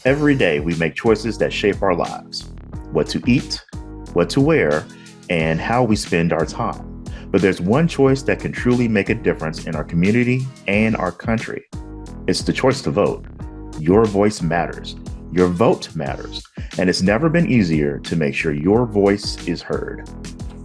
Every day we make choices that shape our lives: what to eat, what to wear, and how we spend our time. But there's one choice that can truly make a difference in our community and our country. It's the choice to vote. Your voice matters. Your vote matters. And it's never been easier to make sure your voice is heard.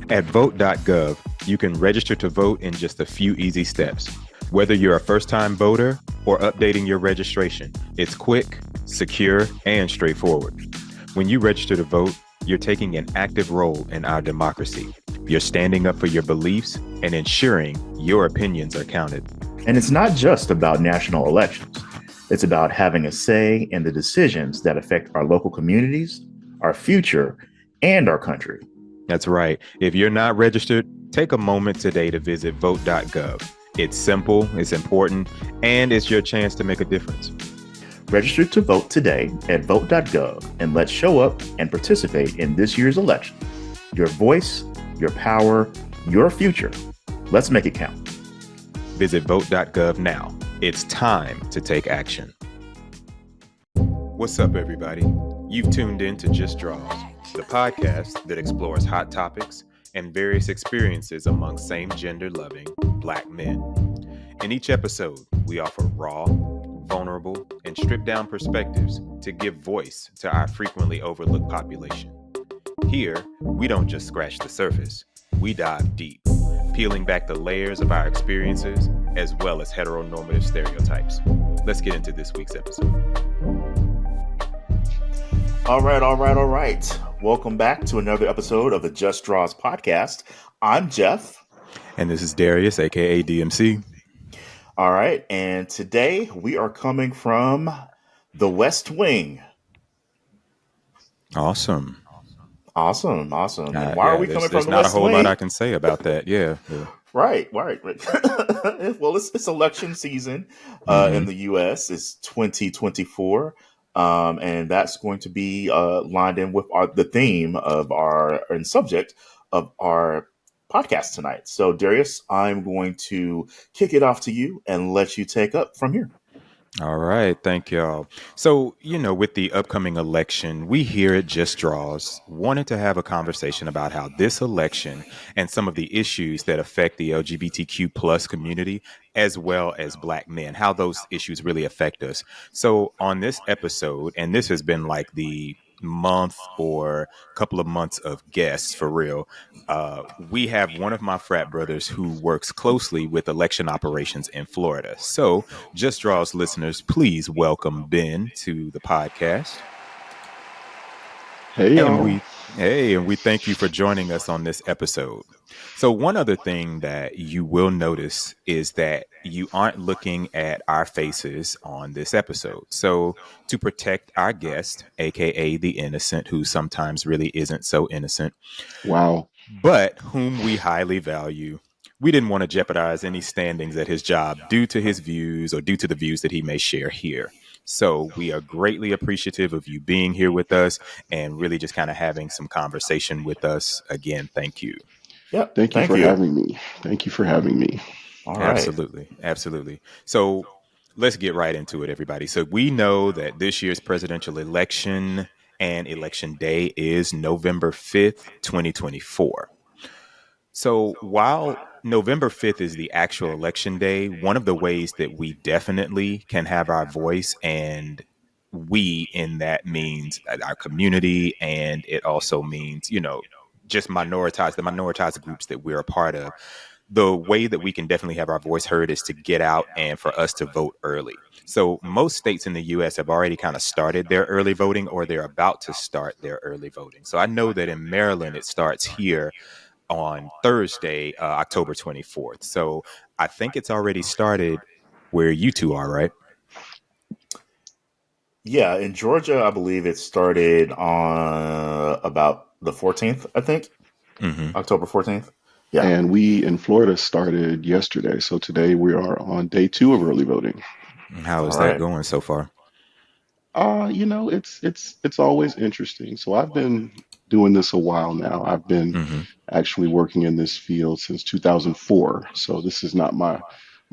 At vote.gov, you can register to vote in just a few easy steps. Whether you're a first-time voter or updating your registration, it's quick, secure, and straightforward. When you register to vote, you're taking an active role in our democracy. You're standing up for your beliefs and ensuring your opinions are counted. And it's not just about national elections. It's about having a say in the decisions that affect our local communities, our future, and our country. That's right. If you're not registered, take a moment today to visit vote.gov. It's simple, it's important, and it's your chance to make a difference. Register to vote today at vote.gov and let's show up and participate in this year's election. Your voice, your power, your future. Let's make it count. Visit vote.gov now. It's time to take action. What's up, everybody? You've tuned in to Just Draws, the podcast that explores hot topics and various experiences among same-gender-loving Black men. In each episode, we offer raw, vulnerable, and stripped-down perspectives to give voice to our frequently overlooked population. Here, we don't just scratch the surface, we dive deep, peeling back the layers of our experiences as well as heteronormative stereotypes. Let's get into this week's episode. All right. Welcome back to another episode of the Just Draws podcast. I'm Jeff. And this is Darius, aka DMC. All right. And today we are coming from the West Wing. Awesome. And why are we coming from the West Wing? There's not a whole lot I can say about that. Yeah. Right. Well, it's election season in the U.S. It's 2024. And that's going to be lined in with the theme of and subject of our podcast tonight. So, Darius, I'm going to kick it off to you and let you take up from here. All right. Thank y'all. So, with the upcoming election, we here at Just Draws wanted to have a conversation about how this election and some of the issues that affect the LGBTQ plus community, as well as Black men, how those issues really affect us. So on this episode, and this has been like the month or couple of months of guests for real, we have one of my frat brothers who works closely with election operations in Florida. So Just Draws listeners, please welcome Ben to the podcast. Hey, and we thank you for joining us on this episode. So one other thing that you will notice is that you aren't looking at our faces on this episode. So to protect our guest, aka the innocent, who sometimes really isn't so innocent. Wow. But whom we highly value, we didn't want to jeopardize any standings at his job due to his views or due to the views that he may share here. So we are greatly appreciative of you being here with us and really just kind of having some conversation with us. Again, thank you. Yep. Thank you for having me. All right. Absolutely. So let's get right into it, everybody. So we know that this year's presidential election and election day is November 5th, 2024. So while November 5th is the actual election day, one of the ways that we definitely can have our voice, and we in that means our community, and it also means, just the minoritized groups that we're a part of. The way that we can definitely have our voice heard is to get out and for us to vote early. So most states in the U.S. have already kind of started their early voting, or they're about to start their early voting. So I know that in Maryland, it starts here on Thursday, October 24th. So I think it's already started where you two are, right? Yeah, in Georgia, I believe it started on about the 14th, I think. October 14th. Yeah. And we in Florida started yesterday. So today we are on day 2 of early voting. How is that going so far? It's always interesting. So I've been doing this a while now. I've been actually working in this field since 2004. So this is not my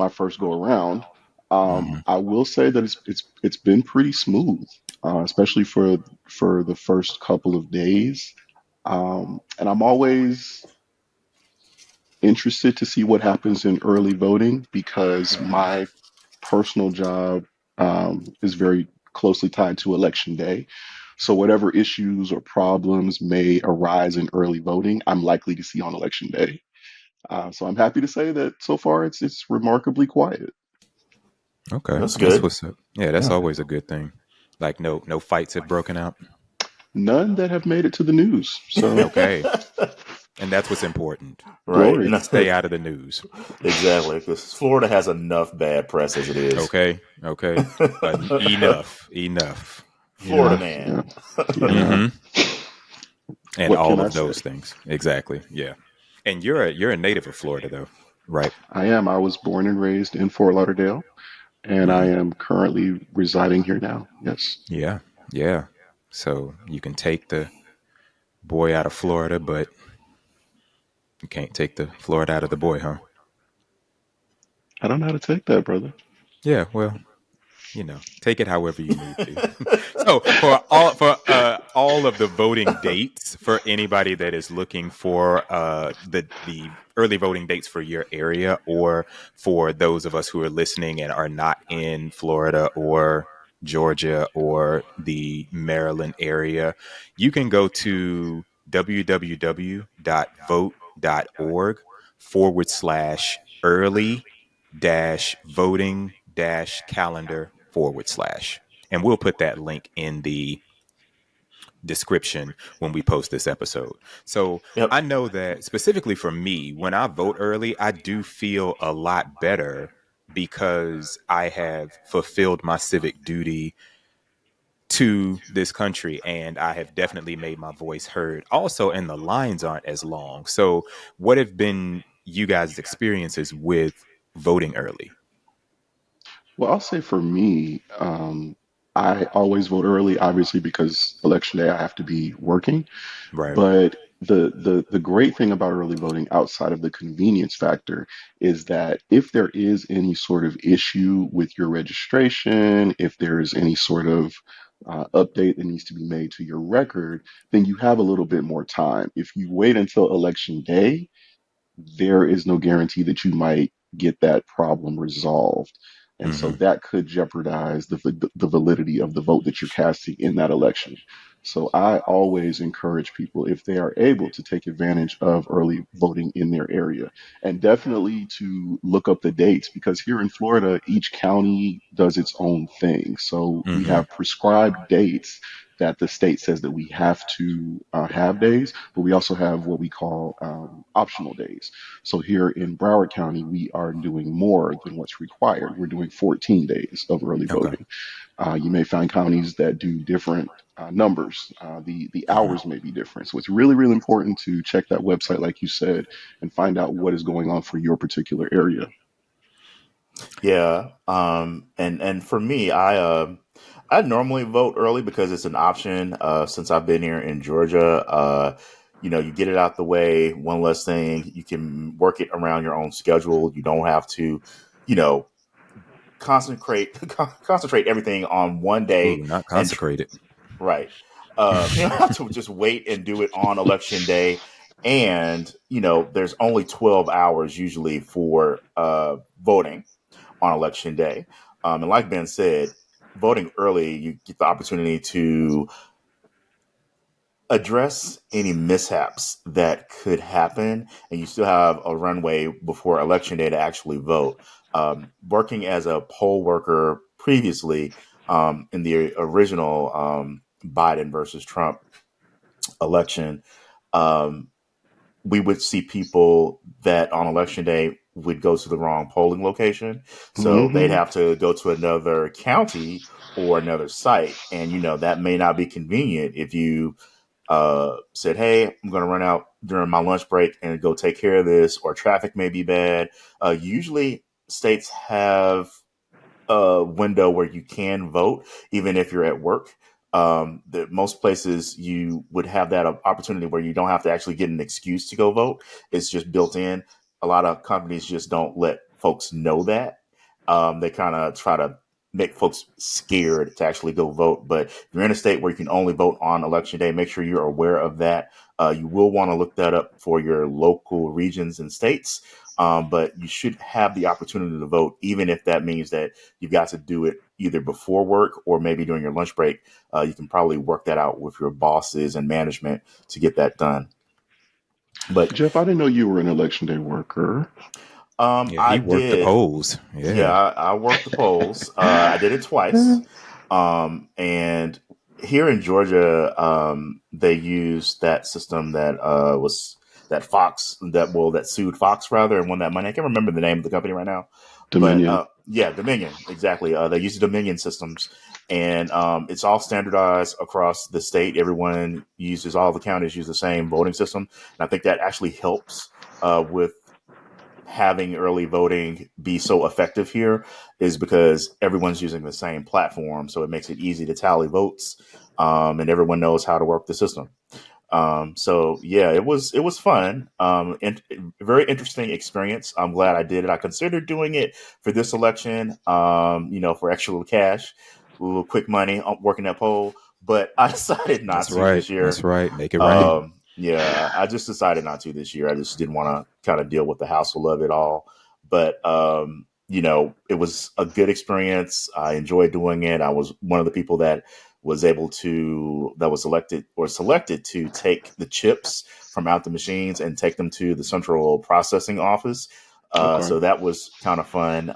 first go around. I will say that it's been pretty smooth. especially for the first couple of days. And I'm always interested to see what happens in early voting because my personal job is very closely tied to election day. So whatever issues or problems may arise in early voting, I'm likely to see on election day. So I'm happy to say that so far it's remarkably quiet. Okay, That's that's good. what's up. Yeah, that's Yeah. always a good thing. Like no fights have broken out. None that have made it to the news. So Okay, and that's what's important. Right. glory. No, Stay out of the news. exactly. Because Florida has enough bad press as it is. Okay, okay, enough. Florida Yeah, man. yeah, yeah. Hmm. And What can all I of say? those things. Exactly. Yeah. And you're a native of Florida though, right? I am. I was born and raised in Fort Lauderdale, and I Hmm. am currently residing here now. Yes. Yeah. Yeah. So you can take the boy out of Florida, but you can't take the Florida out of the boy, huh? I don't know how to take that, brother. Yeah. Well, take it however you need to. So for all of the voting dates for anybody that is looking for the early voting dates for your area, or for those of us who are listening and are not in Florida or Georgia or the Maryland area, you can go to www.vote.org/early voting calendar /. And we'll put that link in the description when we post this episode. So Yep. I know that specifically for me, when I vote early, I do feel a lot better because I have fulfilled my civic duty to this country, and I have definitely made my voice heard. Also, and the lines aren't as long. So what have been you guys' experiences with voting early? Well, I'll say for me, I always vote early, obviously, because election day I have to be working. Right. But the great thing about early voting outside of the convenience factor is that if there is any sort of issue with your registration, if there is any sort of update that needs to be made to your record, then you have a little bit more time. If you wait until election day, there is no guarantee that you might get that problem resolved. And so Hmm. that could jeopardize the validity of the vote that you're casting in that election. So I always encourage people, if they are able, to take advantage of early voting in their area, and definitely to look up the dates, because here in Florida, each county does its own thing. So we Hmm. have prescribed dates that the state says that we have to have days, but we also have what we call optional days. So here in Broward County, we are doing more than what's required. We're doing 14 days of early Okay. voting. You may find counties that do different numbers. The Hmm. hours may be different. So it's really, really important to check that website, like you said, and find out what is going on for your particular area. Yeah. And for me, I normally vote early because it's an option. Since I've been here in Georgia, you get it out the way. One less thing, you can work it around your own schedule. You don't have to, you know, concentrate everything on one day Ooh, not and consecrated. right. You don't have to just wait and do it on election day. And there's only 12 hours usually for voting on election day. And like Ben said, voting early, you get the opportunity to address any mishaps that could happen, and you still have a runway before election day to actually vote. Working as a poll worker previously in the original Biden versus Trump election, um, we would see people that on election day would go to the wrong polling location. So they'd Hmm. have to go to another county or another site. And, that may not be convenient if you said, hey, I'm going to run out during my lunch break and go take care of this, or traffic may be bad. Usually states have a window where you can vote, even if you're at work. Most places you would have that opportunity where you don't have to actually get an excuse to go vote. It's just built in. A lot of companies just don't let folks know that. They kind of try to make folks scared to actually go vote. But if you're in a state where you can only vote on election day, make sure you're aware of that. You will want to look that up for your local regions and states. But you should have the opportunity to vote, even if that means that you've got to do it either before work or maybe during your lunch break. You can probably work that out with your bosses and management to get that done. But Jeff, I didn't know you were an election day worker. Yeah, I he worked the did. polls. Yeah, Yeah. I worked the polls. I did it twice. And here in Georgia, they used that system that was that Fox that sued Fox rather and won that money. I can't remember the name of the company right now, but Dominion. yeah, Dominion exactly. They use the Dominion systems, and it's all standardized across the state. Everyone uses all the counties use the same voting system, and I think that actually helps with having early voting be so effective here is because everyone's using the same platform, so it makes it easy to tally votes, and everyone knows how to work the system. So yeah, it was fun. And very interesting experience. I'm glad I did it. I considered doing it for this election. For extra little cash, a little quick money, working that poll. But I decided not That's to right. this That's year. right. Make it rain. Yeah, I just decided not to this year. I just didn't want to kind of deal with the hassle of it all. But it was a good experience. I enjoyed doing it. I was one of the people that was selected to take the chips from out the machines and take them to the central processing office. Okay. So that was kind of fun.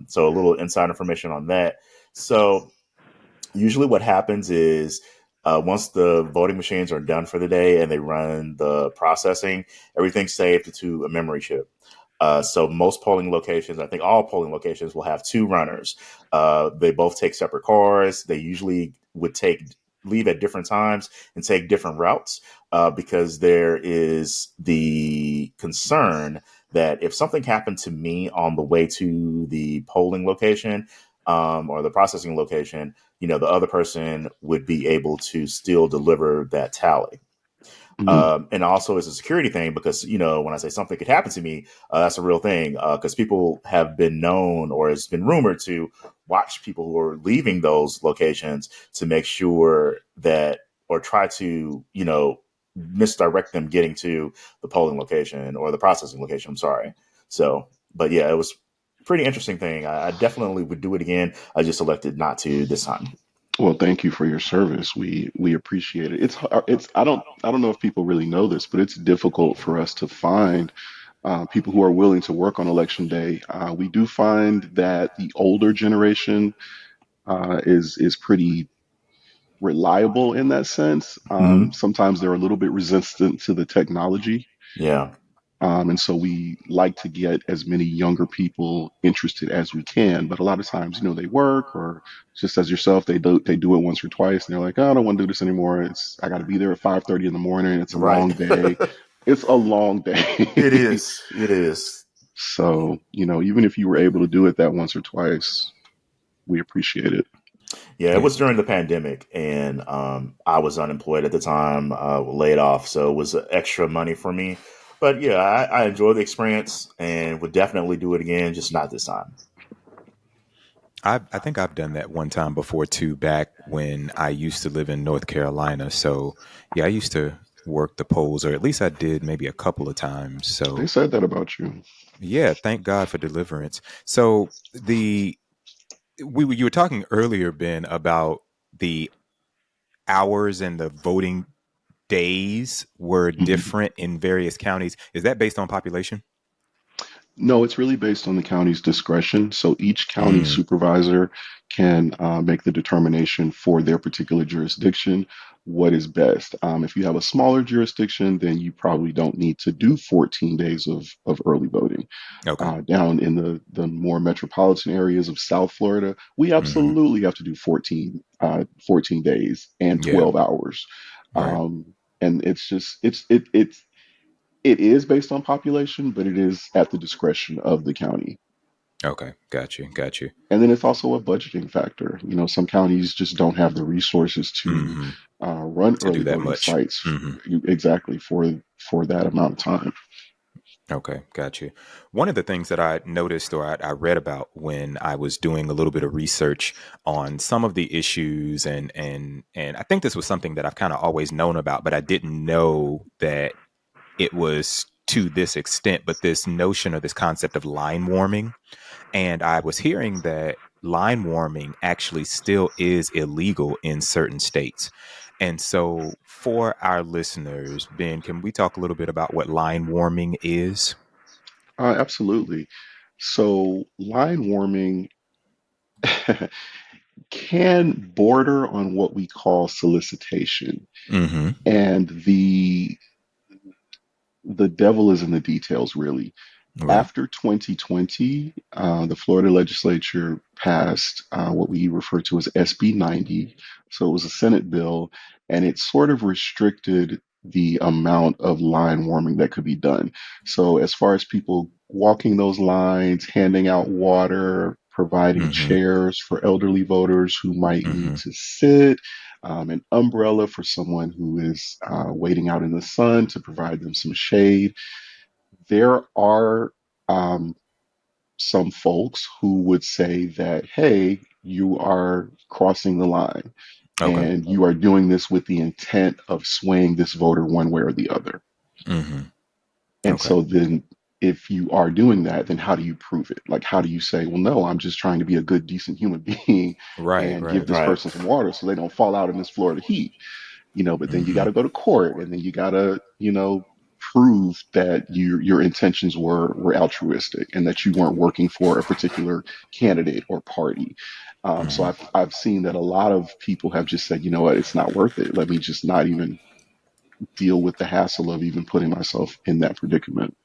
So a little inside information on that. So usually what happens is once the voting machines are done for the day and they run the processing, everything's saved to a memory chip. So most polling locations, I think all polling locations will have two runners. They both take separate cars. They usually would leave at different times and take different routes because there is the concern that if something happened to me on the way to the polling location or the processing location, the other person would be able to still deliver that tally. Hmm. And also it's a security thing because, when I say something could happen to me, that's a real thing because people have been known or it's been rumored to watch people who are leaving those locations to make sure that or try to, misdirect them getting to the polling location or the processing location. I'm sorry. So, but yeah, it was pretty interesting thing. I definitely would do it again. I just elected not to this time. Well, thank you for your service. We appreciate it. It's I don't know if people really know this, but it's difficult for us to find people who are willing to work on election day. We do find that the older generation is pretty reliable in that sense. Hmm. Sometimes they're a little bit resistant to the technology. Yeah. And so we like to get as many younger people interested as we can. But a lot of times, they work or just as yourself, they do it once or twice and they're like, oh, I don't want to do this anymore. I got to be there at 5:30 in the morning. It's a Right. long day. It's a long It day. is. It is. So, even if you were able to do it that once or twice, we appreciate it. Yeah, it Yeah. was during the pandemic, and I was unemployed at the time, laid off, so it was extra money for me. But yeah, I enjoyed the experience and would definitely do it again, just not this time. I think I've done that one time before too, back when I used to live in North Carolina. So yeah, I used to work the polls, or at least I did maybe a couple of times. They So said that about you. yeah, thank God for deliverance. So the you were talking earlier, Ben, about the hours and the voting days were Mhm. different in various counties. Is that based on population? No, it's really based on the county's discretion. So each county Mm, supervisor can make the determination for their particular jurisdiction what is best. If you have a smaller jurisdiction, then you probably don't need to do 14 days of early voting. okay. Down in the more metropolitan areas of South Florida, we Hmm. absolutely have to do 14 days and Yeah. 12 hours. Right. And it's just it is based on population, but it is at the discretion of the county. Okay. Got you. Got you. And then it's also a budgeting factor. Some counties just don't have the resources to Hmm. run To do early that voting much. sites Hmm. exactly for that amount of time. Okay, got you. One of the things that I noticed or I read about when I was doing a little bit of research on some of the issues, and I think this was something that I've kind of always known about, but I didn't know that it was to this extent. But this notion or this concept of line warming, and I was hearing that line warming actually still is illegal in certain states. And so, for our listeners, Ben, can we talk a little bit about what line warming is? Absolutely. So line warming can border on what we call solicitation. Mm-hmm. And the devil is in the details, really. Right. After 2020, the Florida legislature passed what we refer to as SB 90. So it was a Senate bill, and it sort of restricted the amount of line warming that could be done. So, as far as people walking those lines, handing out water, providing Mm-hmm. chairs for elderly voters who might need Mm-hmm. to sit, an umbrella for someone who is waiting out in the sun to provide them some shade, there are um, some folks who would say that, hey, you are crossing the line Okay. and you are doing this with the intent of swaying this voter one way or the other. Mm-hmm. And Okay. so then if you are doing that, then how do you prove it? Like, how do you say, well, no, I'm just trying to be a good, decent human being Right. and give Right. this Right. person some water so they don't fall out in this Florida heat? But then you got Mm-hmm. to go to court and then you got to, prove that your intentions were altruistic and that you weren't working for a particular candidate or party. So Mm-hmm. I've seen that a lot of people have just said, you know what, it's not worth it. Let me just not even deal with the hassle of even putting myself in that predicament.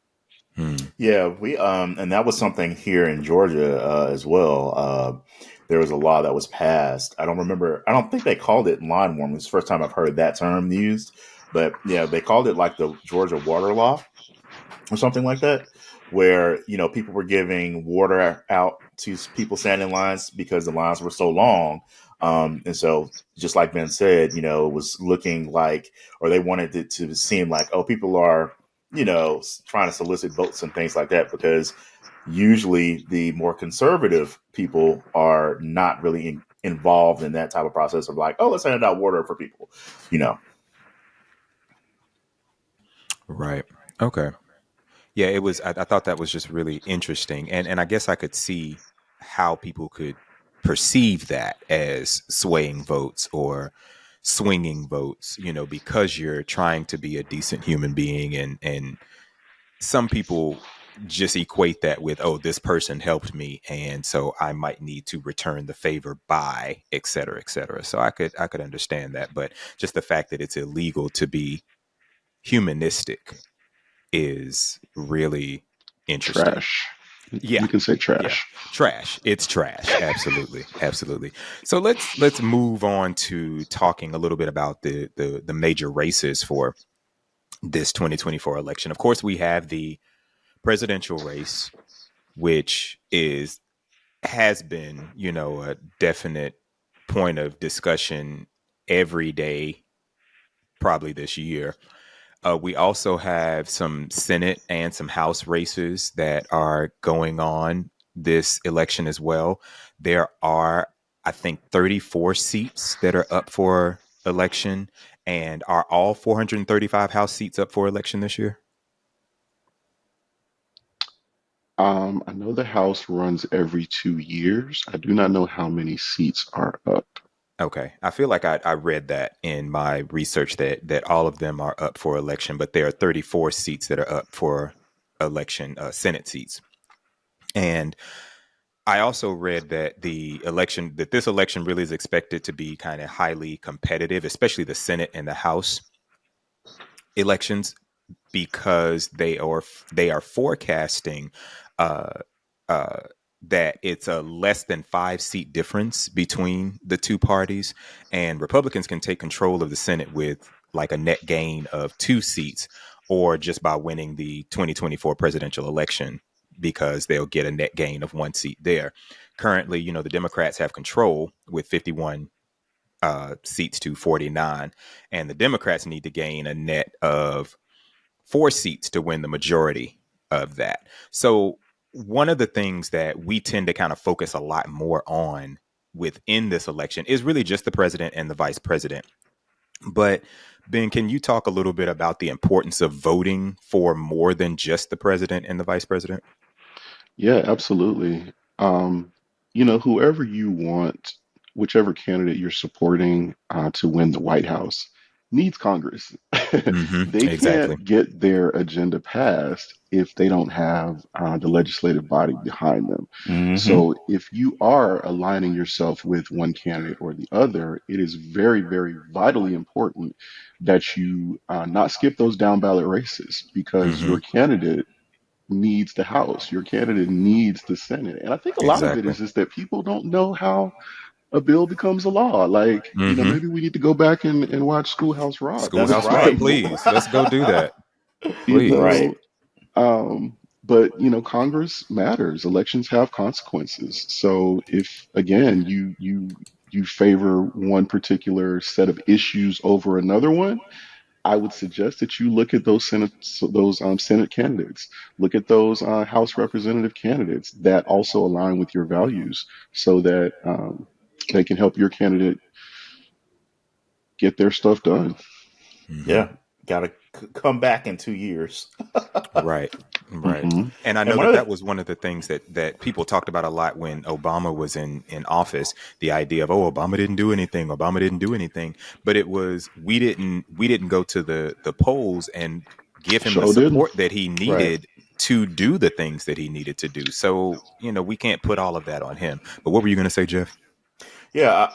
Mm. Yeah, we and that was something here in Georgia as well. There was a law that was passed. I don't remember. I don't think they called it line warming. It's the first time I've heard that term used. But yeah, they called it like the Georgia water law or something like that, where people were giving water out to people standing in lines because the lines were so long, and so just like Ben said, it was looking like, or they wanted it to seem like, oh, people are trying to solicit votes and things like that, because usually the more conservative people are not really involved in that type of process of like, oh, let's hand out water for people, you know. Right. Okay. Yeah, it was. I thought that was just really interesting, and I guess I could see how people could perceive that as swaying votes or swinging votes. Because you're trying to be a decent human being, and some people just equate that with, oh, this person helped me, and so I might need to return the favor by et cetera, et cetera. So I could understand that, but just the fact that it's illegal to be humanistic is really interesting. Trash. Yeah. You can say Yeah. trash. Trash. It's trash. Absolutely. Absolutely. So let's move on to talking a little bit about the major races for this 2024 election. Of course, we have the presidential race, which is has been, a definite point of discussion every day, probably this year. We also have some Senate and some House races that are going on this election as well. There are, I think, 34 seats that are up for election. And are all 435 House seats up for election this year? I know the House runs every 2 years. I do not know how many seats are up. Okay. I feel like I read that in my research that all of them are up for election, but there are 34 seats that are up for election, Senate seats. And I also read that this election really is expected to be kind of highly competitive, especially the Senate and the House elections, because they are forecasting uh, uh, that it's a less than 5 seat difference between the two parties, and Republicans can take control of the Senate with like a net gain of 2 seats, or just by winning the 2024 presidential election because they'll get a net gain of 1 seat there. Currently, the Democrats have control with 51 seats to 49, and the Democrats need to gain a net of 4 seats to win the majority of that. So one of the things that we tend to kind of focus a lot more on within this election is really just the president and the vice president. But Ben, can you talk a little bit about the importance of voting for more than just the president and the vice president? Yeah, absolutely. Um, whoever you want, whichever candidate you're supporting to win the White House, needs Congress. They Exactly. can't get their agenda passed if they don't have the legislative body behind them. Hmm. So if you are aligning yourself with one candidate or the other, it is very, very vitally important that you not skip those down ballot races because hmm your candidate needs the House. Your candidate needs the Senate. And I think a lot of it Exactly. is just that people don't know how a bill becomes a law. Like, hmm maybe we need to go back and watch Schoolhouse Rock. That's Schoolhouse Rock, Right. valuable. please. Let's go do that. You Please. know, Right. but Congress matters. Elections have consequences. So if again you favor one particular set of issues over another one, I would suggest that you look at those Senate candidates. Look at those House representative candidates that also align with your values, so that they can help your candidate get their stuff done. hmm Yeah. Got to come back in 2 years. Right. Right. Hmm. And I And know one that of that the, was one of the things that people talked about a lot when Obama was in office, the idea of, oh, Obama didn't do anything, Obama didn't do anything. But it was we didn't go to the polls and give him the Sure didn't. support that he right. needed to do the things that he needed to do. So, we can't put all of that on him. But what were you going to say, Jeff? Yeah,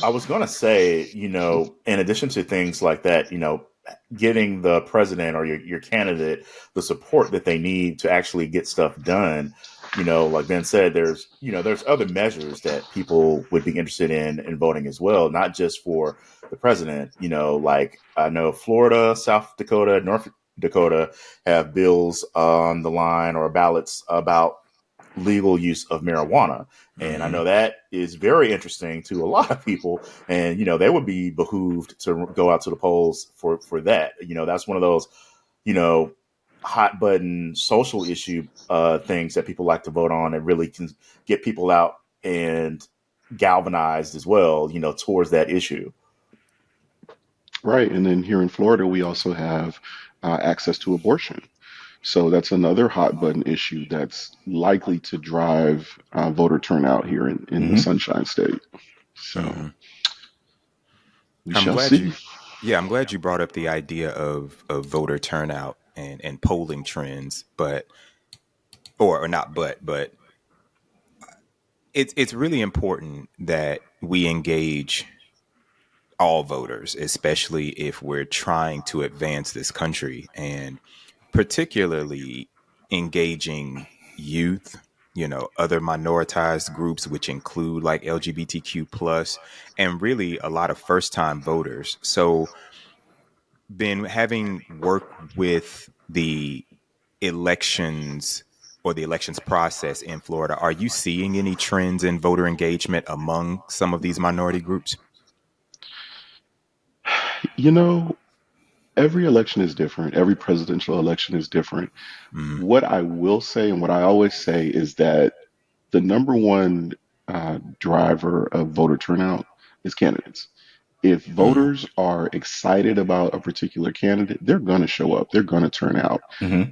I was going to say, in addition to things like that, getting the president or your candidate the support that they need to actually get stuff done. Like Ben said, there's other measures that people would be interested in voting as well, not just for the president. Like I know Florida, South Dakota, North Dakota have bills on the line or ballots about legal use of marijuana. And I hmm know that is very interesting to a lot of people. And, they would be behooved to go out to the polls for that. That's one of those, you know, hot button social issue things that people like to vote on and really can get people out and galvanized as well, towards that issue. Right. And then here in Florida, we also have access to abortion. So that's another hot button issue that's likely to drive voter turnout here in the Hmm. Sunshine State. So hmm we I'm shall glad see. you, yeah, I'm glad you brought up the idea of voter turnout and polling trends, but or not, but it's really important that we engage all voters, especially if we're trying to advance this country, and particularly engaging youth, other minoritized groups, which include like LGBTQ plus, and really a lot of first time voters. So, been having worked with the elections or the elections process in Florida, are you seeing any trends in voter engagement among some of these minority groups? You know, every election is different. Every presidential election is different. Mm, What I will say and what I always say is that the number one driver of voter turnout is candidates. If mm, voters are excited about a particular candidate, they're going to show up, they're going to turn out. Hmm.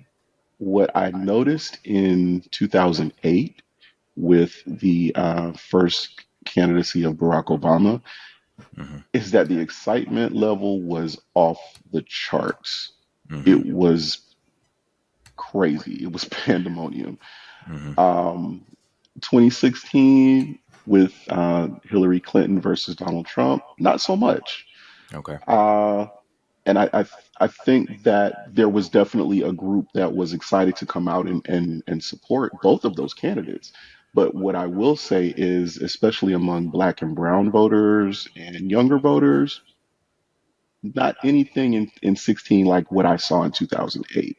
What I noticed in 2008 with the first candidacy of Barack Obama mm, is that the excitement level was off the charts. mm, It was crazy. It was pandemonium. mm. 2016 with Hillary Clinton versus Donald Trump, not so much. Okay. Uh, and I think that there was definitely a group that was excited to come out and support both of those candidates. But what I will say is, especially among Black and Brown voters and younger voters, not anything in 16 like what I saw in 2008.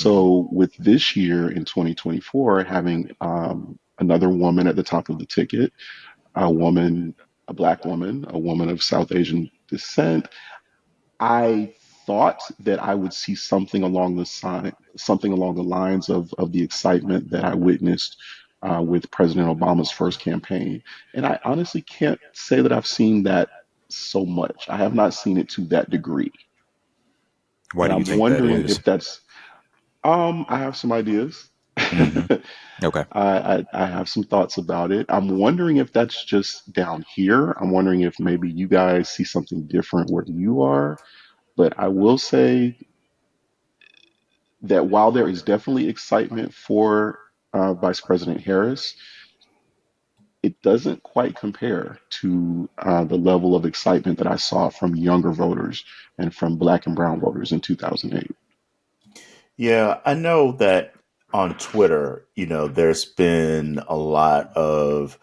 Mm, So with this year in 2024, having another woman at the top of the ticket, a woman, a Black woman, a woman of South Asian descent, I thought that I would see something along the lines of the excitement that I witnessed with President Obama's first campaign. And I honestly can't say that I've seen that so much. I have not seen it to that degree. Why And do you I'm think that wondering is? if that's, I have some ideas. Hmm. Okay. I have some thoughts about it. I'm wondering if that's just down here. I'm wondering if maybe you guys see something different where you are. But I will say that while there is definitely excitement for Vice President Harris, it doesn't quite compare to the level of excitement that I saw from younger voters and from Black and Brown voters in 2008. Yeah, I know that on Twitter, there's been a lot of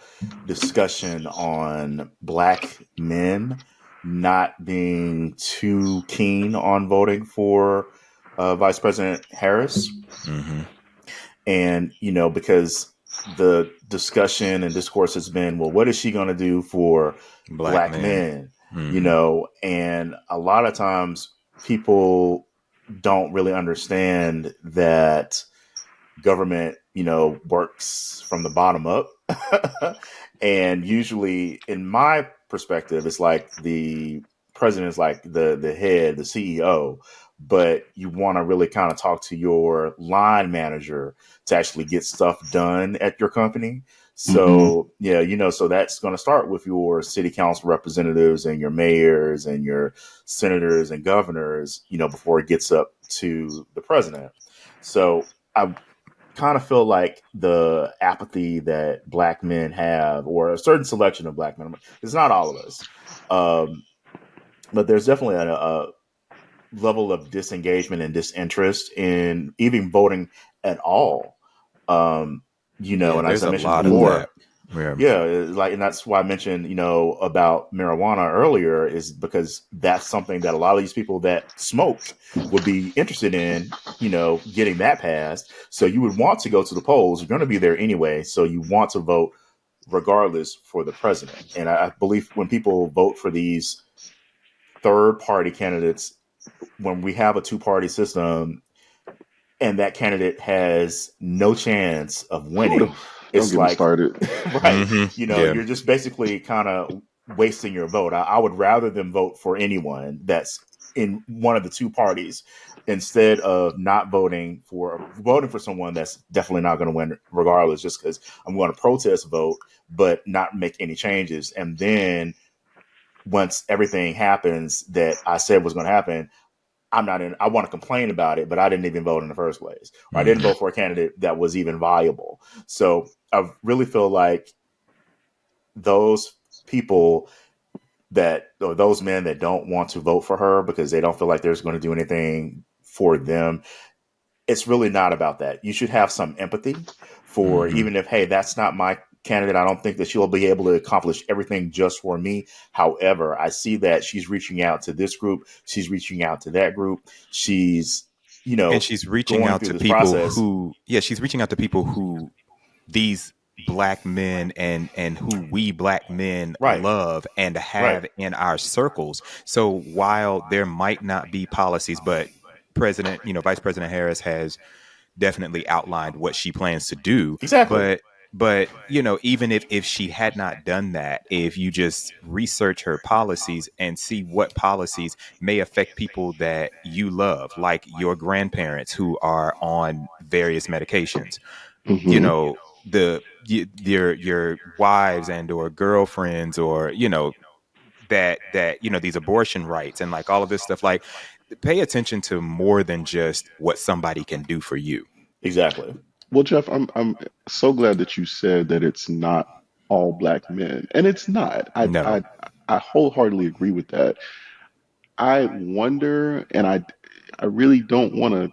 discussion on black men not being too keen on voting for Vice President Harris. Hmm. And, because the discussion and discourse has been, well, what is she going to do for Black black men. men? Hmm. And a lot of times people don't really understand that government, works from the bottom up. And usually, in my perspective, it's like the president is like the head, the CEO, but you want to really kind of talk to your line manager to actually get stuff done at your company. Hmm. So yeah, so that's going to start with your city council representatives and your mayors and your senators and governors, before it gets up to the president. So I kind of feel like the apathy that black men have, or a certain selection of black men, it's not all of us, um, but there's definitely a level of disengagement and disinterest in even voting at all. Um, Yeah, and as there's I a mentioned lot of Yeah. that. before, Yeah. yeah, like, and that's why I mentioned, about marijuana earlier, is because that's something that a lot of these people that smoke would be interested in, getting that passed. So you would want to go to the polls. You're going to be there anyway. So you want to vote regardless for the president. And I believe when people vote for these third party candidates, when we have a two-party system and that candidate has no chance of Whew, winning, don't it's get me like, started. right, Hmm. Yeah. you're just basically kind of wasting your vote. I would rather them vote for anyone that's in one of the two parties instead of not voting for someone that's definitely not going to win regardless, just because I'm going to protest vote but not make any changes. And then once everything happens that I said was going to happen, I want to complain about it, but I didn't even vote in the first place. Or I didn't Hmm. vote for a candidate that was even viable. So I really feel like those people or those men that don't want to vote for her because they don't feel like there's going to do anything for them, it's really not about that. You should have some empathy for, Hmm. even if, hey, that's not my candidate, I don't think that she'll be able to accomplish everything just for me. However, I see that she's reaching out to this group, she's reaching out to that group, she's, And she's reaching going out through to this people process. who, yeah, she's reaching out to people who these black men and who we black men Right, love and right, have in our circles. So while there might not be policies, but Vice President Harris has definitely outlined what she plans to do. exactly, But even if she had not done that, if you just research her policies and see what policies may affect people that you love, like your grandparents who are on various medications, Hmm. your wives and or girlfriends, or that these abortion rights and like all of this stuff, like pay attention to more than just what somebody can do for you. exactly. Well, Jeff, I'm so glad that you said that it's not all black men, and it's not. No. I wholeheartedly agree with that. I wonder, and I really don't want to,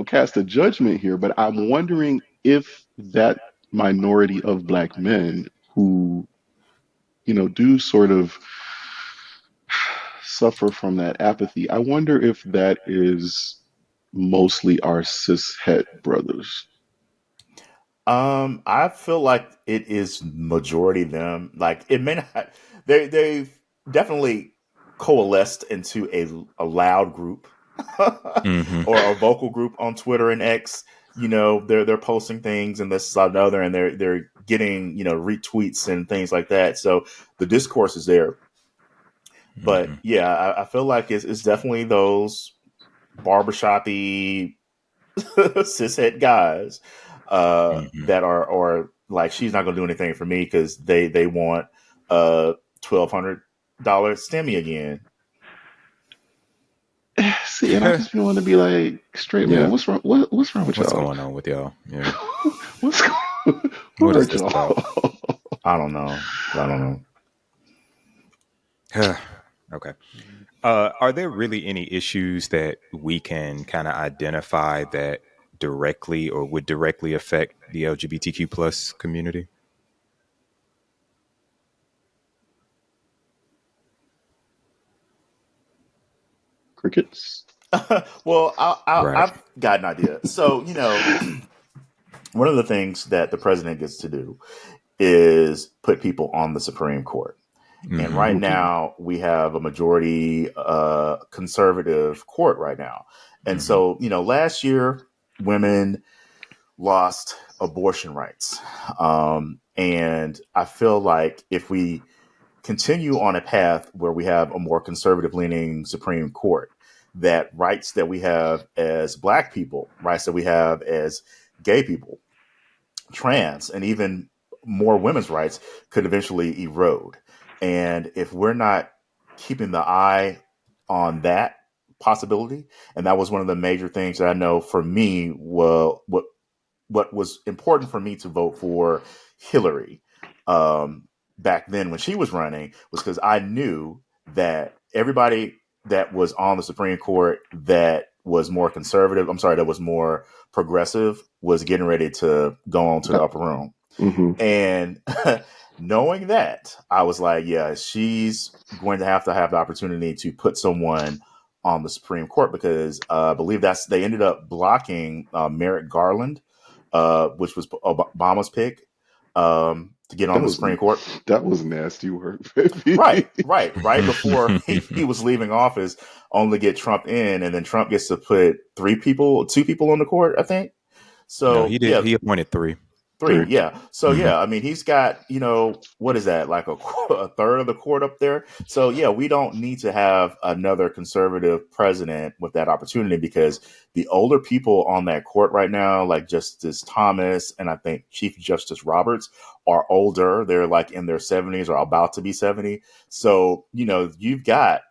cast a judgment here, but I'm wondering if that minority of black men who, do sort of suffer from that apathy, I wonder if that is mostly our cis het brothers. I feel like it is majority them. Like, it may not. They've definitely. coalesced into a loud group Hmm. or a vocal group on Twitter and X. They're posting things and this, that, and another, and they're getting retweets and things like that. So the discourse is there. But Hmm. yeah, I feel like it's definitely those barbershoppy cishet guys Hmm. that are like, she's not going to do anything for me because they want $1,200 stimmy again. See, and I just be wanting to be like, straight man, Yeah. what's wrong? What's wrong with What's y'all? going on with y'all? Yeah. What's what What is hurt this about? y'all? I don't know. I don't Okay. Are there really any issues that we can kind of identify that directly or would directly affect the LGBTQ plus community? Crickets. know. Well, Right. I've got an idea. So one of the things that the president gets to do is put people on the Supreme Court. And Hmm. right Hmm. now, we have a majority conservative court right now. And Hmm. so, last year, women lost abortion rights. And I feel like if we continue on a path where we have a more conservative leaning Supreme Court, that rights that we have as Black people, rights that we have as gay people, trans, and even more women's rights could eventually erode. And if we're not keeping the eye on that possibility, and that was one of the major things that I know for me, well, what was important for me to vote for Hillary um, back then when she was running was because I knew that everybody that was on the Supreme Court that was more conservative, I'm sorry, that was more progressive, was getting ready to go on to the upper room. Mm-hmm. And knowing that, I was like, yeah, she's going to have the opportunity to put someone on the Supreme Court because I believe they ended up blocking Merrick Garland, which was Obama's pick to get on That the was Supreme Court. that was nasty work, baby. Right before he was leaving office, only to get Trump in, and then Trump gets to put two people on the court, I think. No, So he did. yeah, He appointed three. three, Three. yeah. So Hmm. yeah, I mean, he's got what is that, like a third of the court up there. So yeah, we don't need to have another conservative president with that opportunity because the older people on that court right now, like Justice Thomas and I think Chief Justice Roberts, are older. They're like in their 70s or about to be 70. So you've got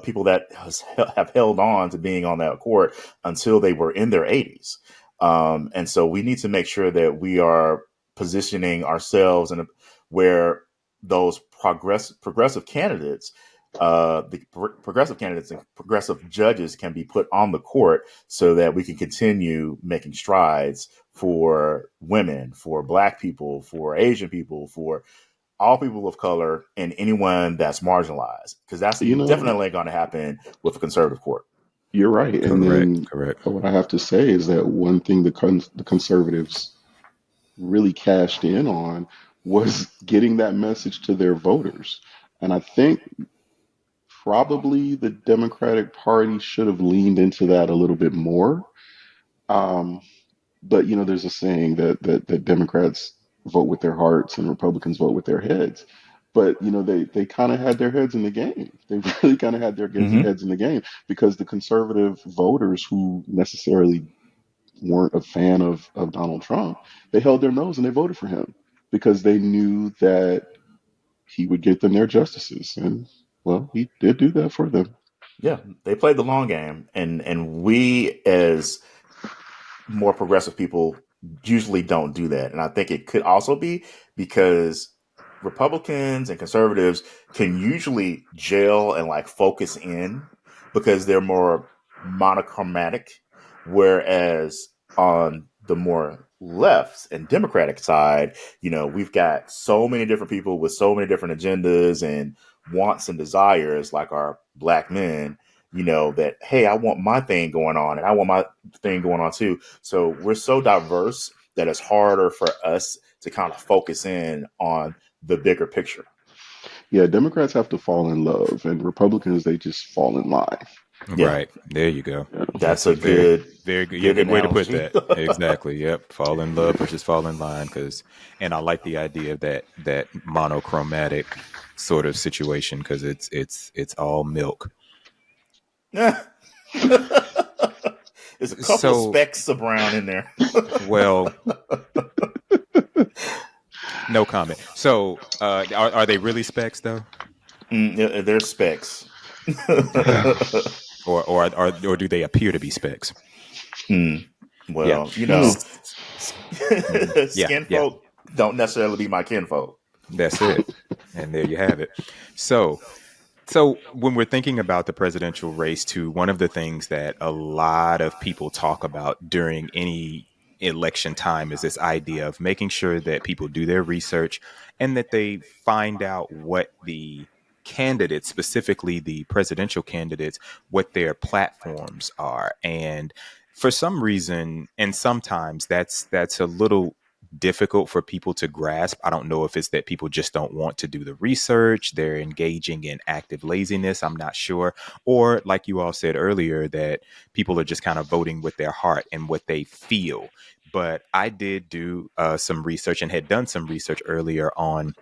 people that have held on to being on that court until they were in their 80s. And so we need to make sure that we are positioning ourselves in where those progressive candidates, progressive candidates and progressive judges can be put on the court so that we can continue making strides for women, for Black people, for Asian people, for all people of color and anyone that's marginalized, because that's You know, definitely going to happen with a conservative court. you're right. And Correct. then Correct. what I have to say is that one thing the conservatives really cashed in on was getting that message to their voters. And I think probably the Democratic Party should have leaned into that a little bit more. Um, but there's a saying that Democrats vote with their hearts and Republicans vote with their heads. But they kind of had their heads in the game. They really kind of had their Mm-hmm. heads in the game because the conservative voters who necessarily weren't a fan of Donald Trump, they held their nose and they voted for him because they knew that he would get them their justices. And well, he did do that for them. Yeah, they played the long game, and we as more progressive people usually don't do that. And I think it could also be because Republicans and conservatives can usually gel and like focus in because they're more monochromatic. Whereas on the more left and Democratic side, we've got so many different people with so many different agendas and wants and desires, like our Black men, that, hey, I want my thing going on and I want my thing going on too. So we're so diverse that it's harder for us to kind of focus in on the bigger picture. Yeah, Democrats have to fall in love, and Republicans, they just fall in line. Yeah, Right. There you go. Yeah. that's That's a a very, good very good, yeah, good good way to put analogy. that. Exactly. Yep. Fall in love versus fall in line. And I like the idea of that monochromatic sort of situation because it's all milk. There's a couple of So, specks of brown in there. well, no comment. So, are they really specs though? Yeah, there's specks. Or do they appear to be specs? Hmm. Yeah. Well, Hmm. Yeah. skin Yeah. folk don't necessarily be my kinfolk. That's it. And there you have it. So, So, when we're thinking about the presidential race, too, one of the things that a lot of people talk about during any election time is this idea of making sure that people do their research and that they find out what the candidates, specifically the presidential candidates, what their platforms are. And for some reason, and sometimes that's a little difficult for people to grasp. I don't know if it's that people just don't want to do the research, they're engaging in active laziness, I'm not sure. Or, like you all said earlier, that people are just kind of voting with their heart and what they feel. But I did do some research and had done some research earlier on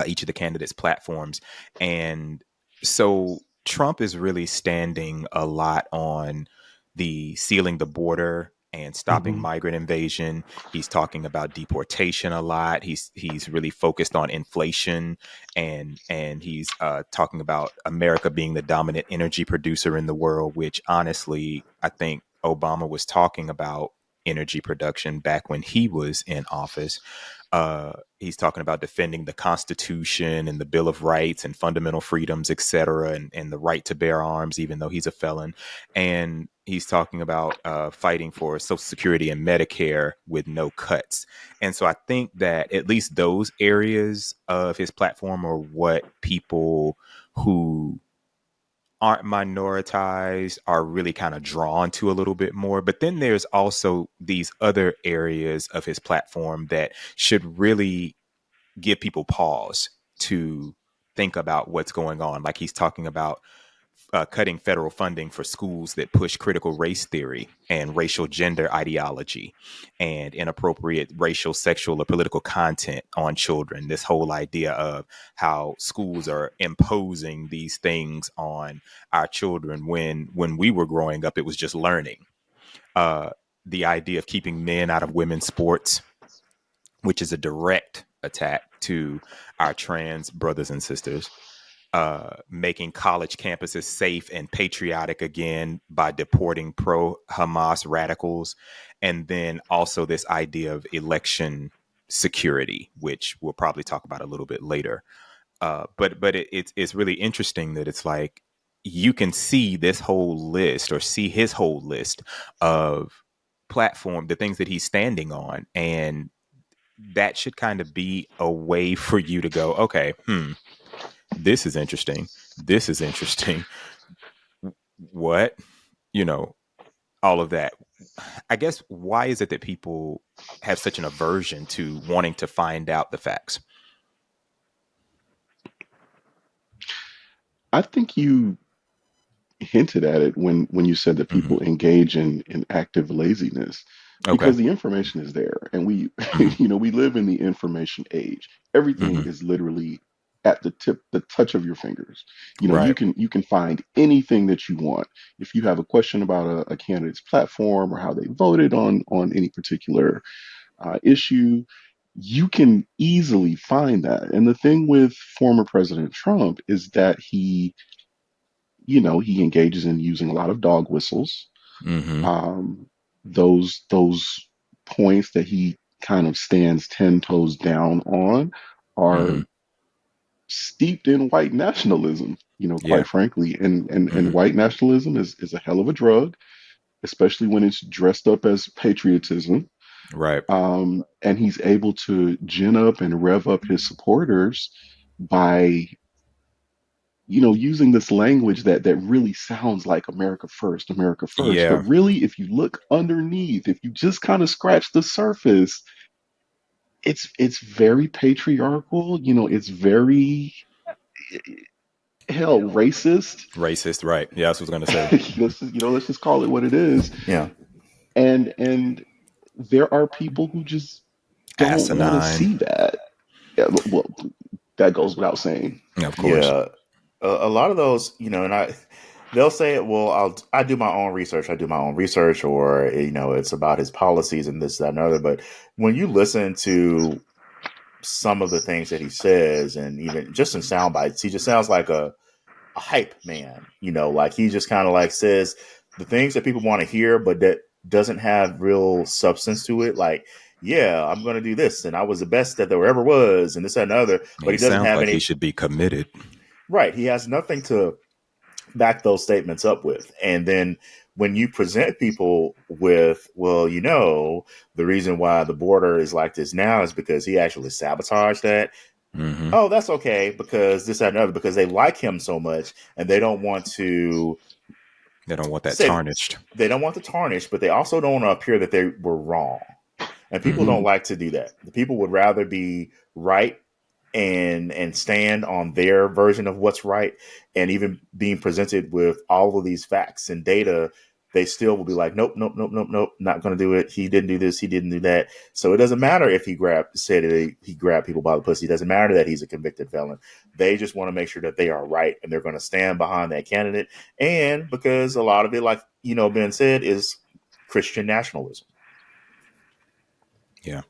each of the candidates' platforms. And so Trump is really standing a lot on the sealing the border and stopping Hmm. migrant invasion. He's talking about deportation a lot. He's really focused on inflation, and he's talking about America being the dominant energy producer in the world, which honestly, I think Obama was talking about energy production back when he was in office. He's talking about defending the Constitution and the Bill of Rights and fundamental freedoms, et cetera, and the right to bear arms, even though he's a felon. And he's talking about fighting for Social Security and Medicare with no cuts. And so I think that at least those areas of his platform are what people who aren't minoritized are really kind of drawn to a little bit more. But then there's also these other areas of his platform that should really give people pause to think about what's going on. Like he's talking about cutting federal funding for schools that push critical race theory and racial gender ideology and inappropriate racial, sexual, or political content on children. This whole idea of how schools are imposing these things on our children when we were growing up, it was just learning. Uh, the idea of keeping men out of women's sports, which is a direct attack to our trans brothers and sisters, making college campuses safe and patriotic again by deporting pro Hamas radicals. And then also this idea of election security, which we'll probably talk about a little bit later. It's really interesting that it's like you can see this whole list or see his whole list of platform, the things that he's standing on. And that should kind of be a way for you to go, okay, this is interesting. This is interesting. What? You know, all of that. I guess why is it that people have such an aversion to wanting to find out the facts? I think you hinted at it when you said that Hmm. people engage in active laziness Okay. because the information is there, and we Hmm. we live in the information age. Everything Hmm. is literally at the touch of your fingers. Right. You can find anything that you want. If you have a question about a candidate's platform or how they voted on any particular issue, you can easily find that. And the thing with former President Trump is that he engages in using a lot of dog whistles. Hmm. Um, those points that he kind of stands 10 toes down on are Hmm. steeped in white nationalism, Yeah. quite frankly. And Hmm. white nationalism is a hell of a drug, especially when it's dressed up as patriotism. Right. And he's able to gin up and rev up his supporters by using this language that really sounds like America first, America first. But Yeah. really, if you look underneath, if you just kind of scratch the surface, it's very patriarchal. It's very hell, racist. Racist, right? Yeah, that's what I was gonna say. Let's just call it what it is. Yeah. And there are people who just don't want to Asinine. see that. Yeah, well, that goes without saying. Of course. Yeah. A lot of those, and they'll say, well, I do my own research. I do my own research, or, it's about his policies and this, that, and other. But when you listen to some of the things that he says, and even just in sound bites, he just sounds like a hype man, like he just kind of like says the things that people want to hear, but that doesn't have real substance to it. Like, yeah, I'm going to do this, and I was the best that there ever was, and this and another. But He he doesn't sounds have like he any. should be committed. Right, he has nothing to back those statements up with. And then when you present people with, well, the reason why the border is like this now is because he actually sabotaged that. Mm-hmm. Oh, that's okay, because this, that, and other, because they like him so much and they don't want to They don't want that say, tarnished. they don't want to tarnish, but they also don't want to appear that they were wrong. And people Mm-hmm. don't like to do that. The people would rather be right and stand on their version of what's right. And even being presented with all of these facts and data, they still will be like, nope, nope, nope, nope, nope, not going to do it. He didn't do this. He didn't do that. So it doesn't matter if he said that he grabbed people by the pussy. It doesn't matter that he's a convicted felon. They just want to make sure that they are right and they're going to stand behind that candidate. And because a lot of it, like, Ben said, is Christian nationalism. Yeah.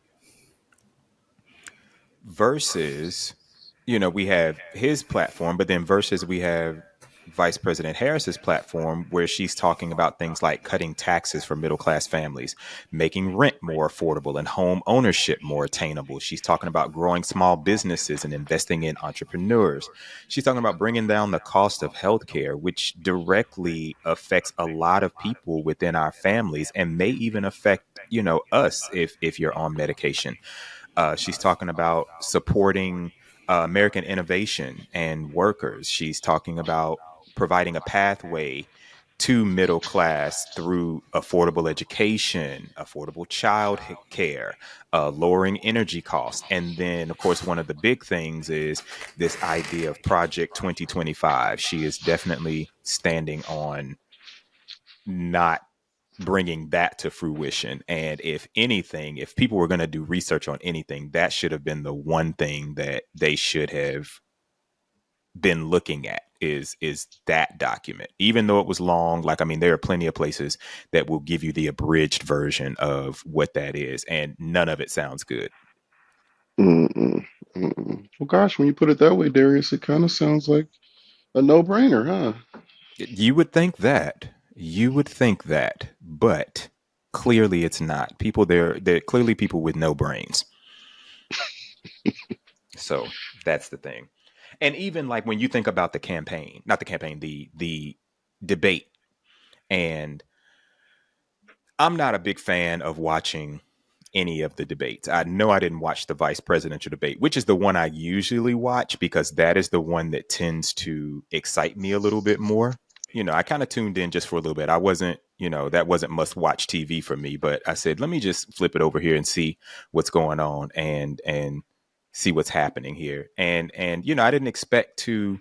Versus, we have his platform, but then versus we have Vice President Harris's platform, where she's talking about things like cutting taxes for middle class families, making rent more affordable and home ownership more attainable. She's talking about growing small businesses and investing in entrepreneurs. She's talking about bringing down the cost of healthcare, which directly affects a lot of people within our families and may even affect, us if you're on medication. She's talking about supporting American innovation and workers. She's talking about providing a pathway to middle class through affordable education, affordable child care, lowering energy costs. And then, of course, one of the big things is this idea of Project 2025. She is definitely standing on not bringing that to fruition. And if anything, if people were going to do research on anything, that should have been the one thing that they should have been looking at is that document. Even though it was long, like, I mean, there are plenty of places that will give you the abridged version of what that is, and none of it sounds good. Mm-mm, mm-mm. Well, gosh, when you put it that way, Darius, it kind of sounds like a no-brainer, huh? You would think that. You would think that, but clearly it's not. People they're clearly people with no brains. So that's the thing. And even like when you think about the campaign, not the campaign, the debate, and I'm not a big fan of watching any of the debates. I know I didn't watch the vice presidential debate, which is the one I usually watch because that is the one that tends to excite me a little bit more. I kind of tuned in just for a little bit. I wasn't, that wasn't must watch TV for me, but I said, let me just flip it over here and see what's going on and see what's happening here. And I didn't expect to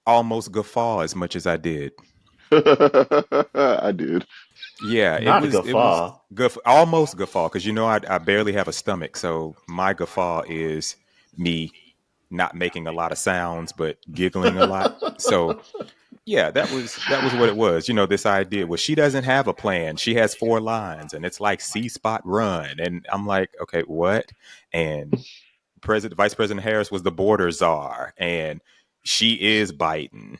almost guffaw as much as I did. I did. Yeah, it Not was it was guffaw. almost guffaw because I barely have a stomach, so my guffaw is me not making a lot of sounds but giggling a lot. So yeah, that was what it was. This idea was she doesn't have a plan. She has 4 lines, and it's like see spot run, and I'm like, okay, what? And Vice President Harris was the border czar, and she is Biden,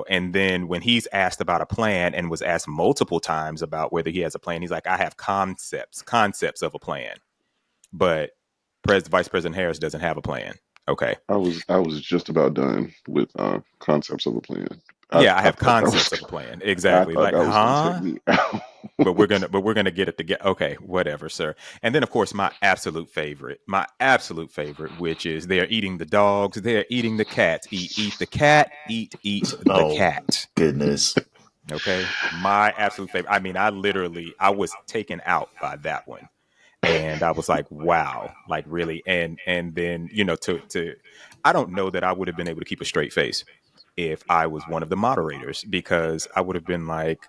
And then when he's asked about a plan and was asked multiple times about whether he has a plan, he's like, I have concepts of a plan. But Vice President Harris doesn't have a plan. Okay. I was just about done with concepts of a plan. I, Yeah, I I have thought that was concepts of a plan. I Exactly. thought Like, that was gonna take huh? me out. But we're gonna get it together. Okay, whatever, sir. And then of course my absolute favorite, which is they are eating the dogs, they are eating the cats. Eat the cat, eat the Oh, cat. goodness. Okay, my absolute favorite. I mean, I was taken out by that one, and I was like, wow, like really. And then to I don't know that I would have been able to keep a straight face if I was one of the moderators, because I would have been like,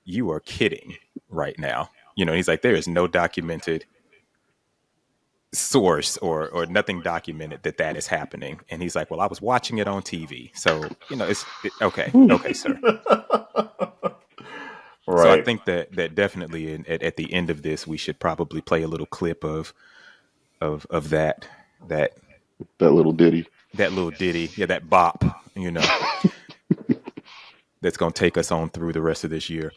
you are kidding right now. He's like, there is no documented source or nothing documented that is happening. And he's like, well, I was watching it on TV. So, okay, sir. So I Right. think that definitely at the end of this, we should probably play a little clip of that That little ditty. that little ditty, yeah, that bop, that's gonna take us on through the rest of this year.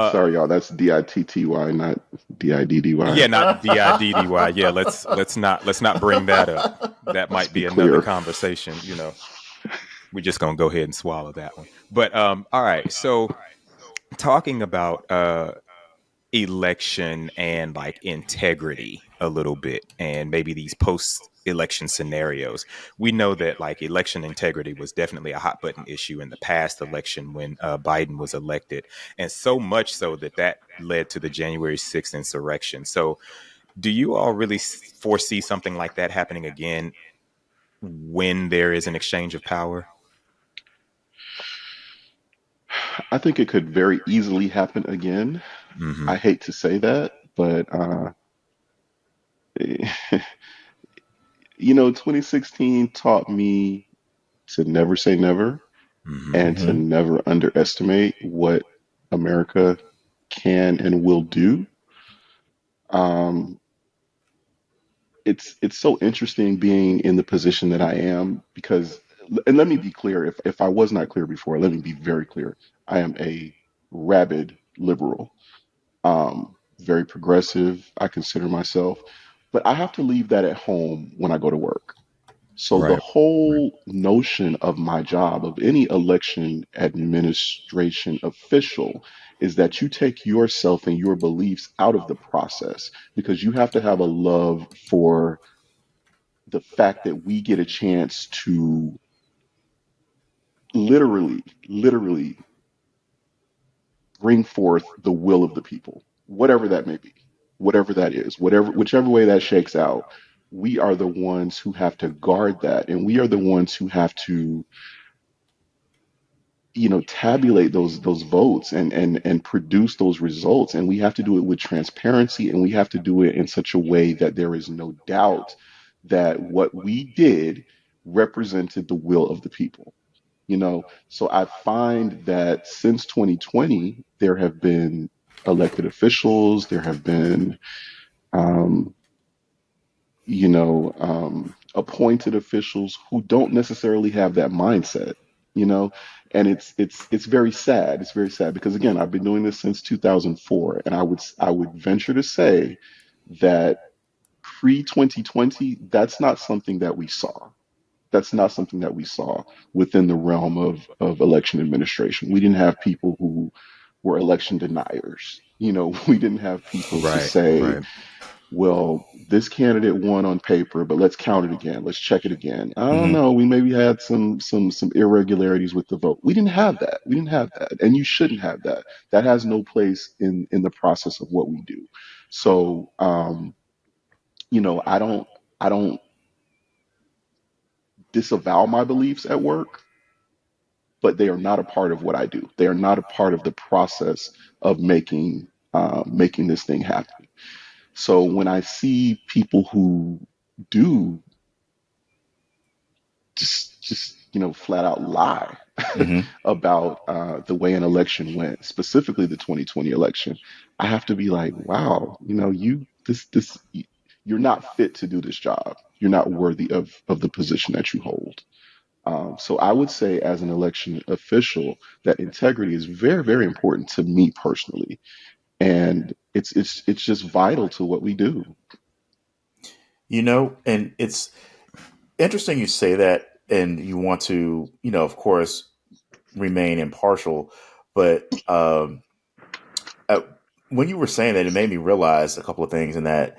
Sorry, y'all. That's Ditty, not Yeah, Diddy. not Diddy. Yeah, let's not bring that up. That Let's might be be another clear. conversation. We're just gonna go ahead and swallow that one. But all right. So talking about election and like integrity a little bit, and maybe these post election scenarios, we know that like election integrity was definitely a hot button issue in the past election when Biden was elected, and so much so that led to the January 6th insurrection. So do you all really foresee something like that happening again when there is an exchange of power? I think it could very easily happen again. Mm-hmm. I hate to say that, but 2016 taught me to never say never Mm-hmm. and to Hmm. never underestimate what America can and will do. Um, it's so interesting being in the position that I am because, and let me be clear, if I was not clear before, let me be very clear. I am a rabid liberal, very progressive. I consider myself, but I have to leave that at home when I go to work. So the Right. whole notion of my job, of any election administration official, is that you take yourself and your beliefs out of the process because you have to have a love for the fact that we get a chance to literally bring forth the will of the people, whatever that may be, whatever that is, whichever way that shakes out. We are the ones who have to guard that, and we are the ones who have to tabulate those votes and produce those results, and we have to do it with transparency, and we have to do it in such a way that there is no doubt that what we did represented the will of the people. So I find that since 2020 there have been elected officials, there have been um, appointed officials who don't necessarily have that mindset, you know, and it's very sad. It's very sad because again, I've been doing this since 2004, and I would venture to say that pre 2020, that's not something that we saw. That's not something that we saw within the realm of election administration. We didn't have people who were election deniers. We didn't have people to Right. say, Right. well, this candidate won on paper, but let's count it again. Let's check it again. I don't Hmm. know. We maybe had some irregularities with the vote. We didn't have that. We didn't have that, and you shouldn't have that. That has no place in the process of what we do. So, I don't disavow my beliefs at work, but they are not a part of what I do. They are not a part of the process of making this thing happen. So when I see people who do just flat out lie Hmm. about the way an election went, specifically the 2020 election, I have to be like, wow, you're not fit to do this job. You're not worthy of the position that you hold. So I would say, as an election official, that integrity is very, very important to me personally, and it's just vital to what we do. And it's interesting you say that, and you want to, of course, remain impartial. But uh, when you were saying that, it made me realize a couple of things, in that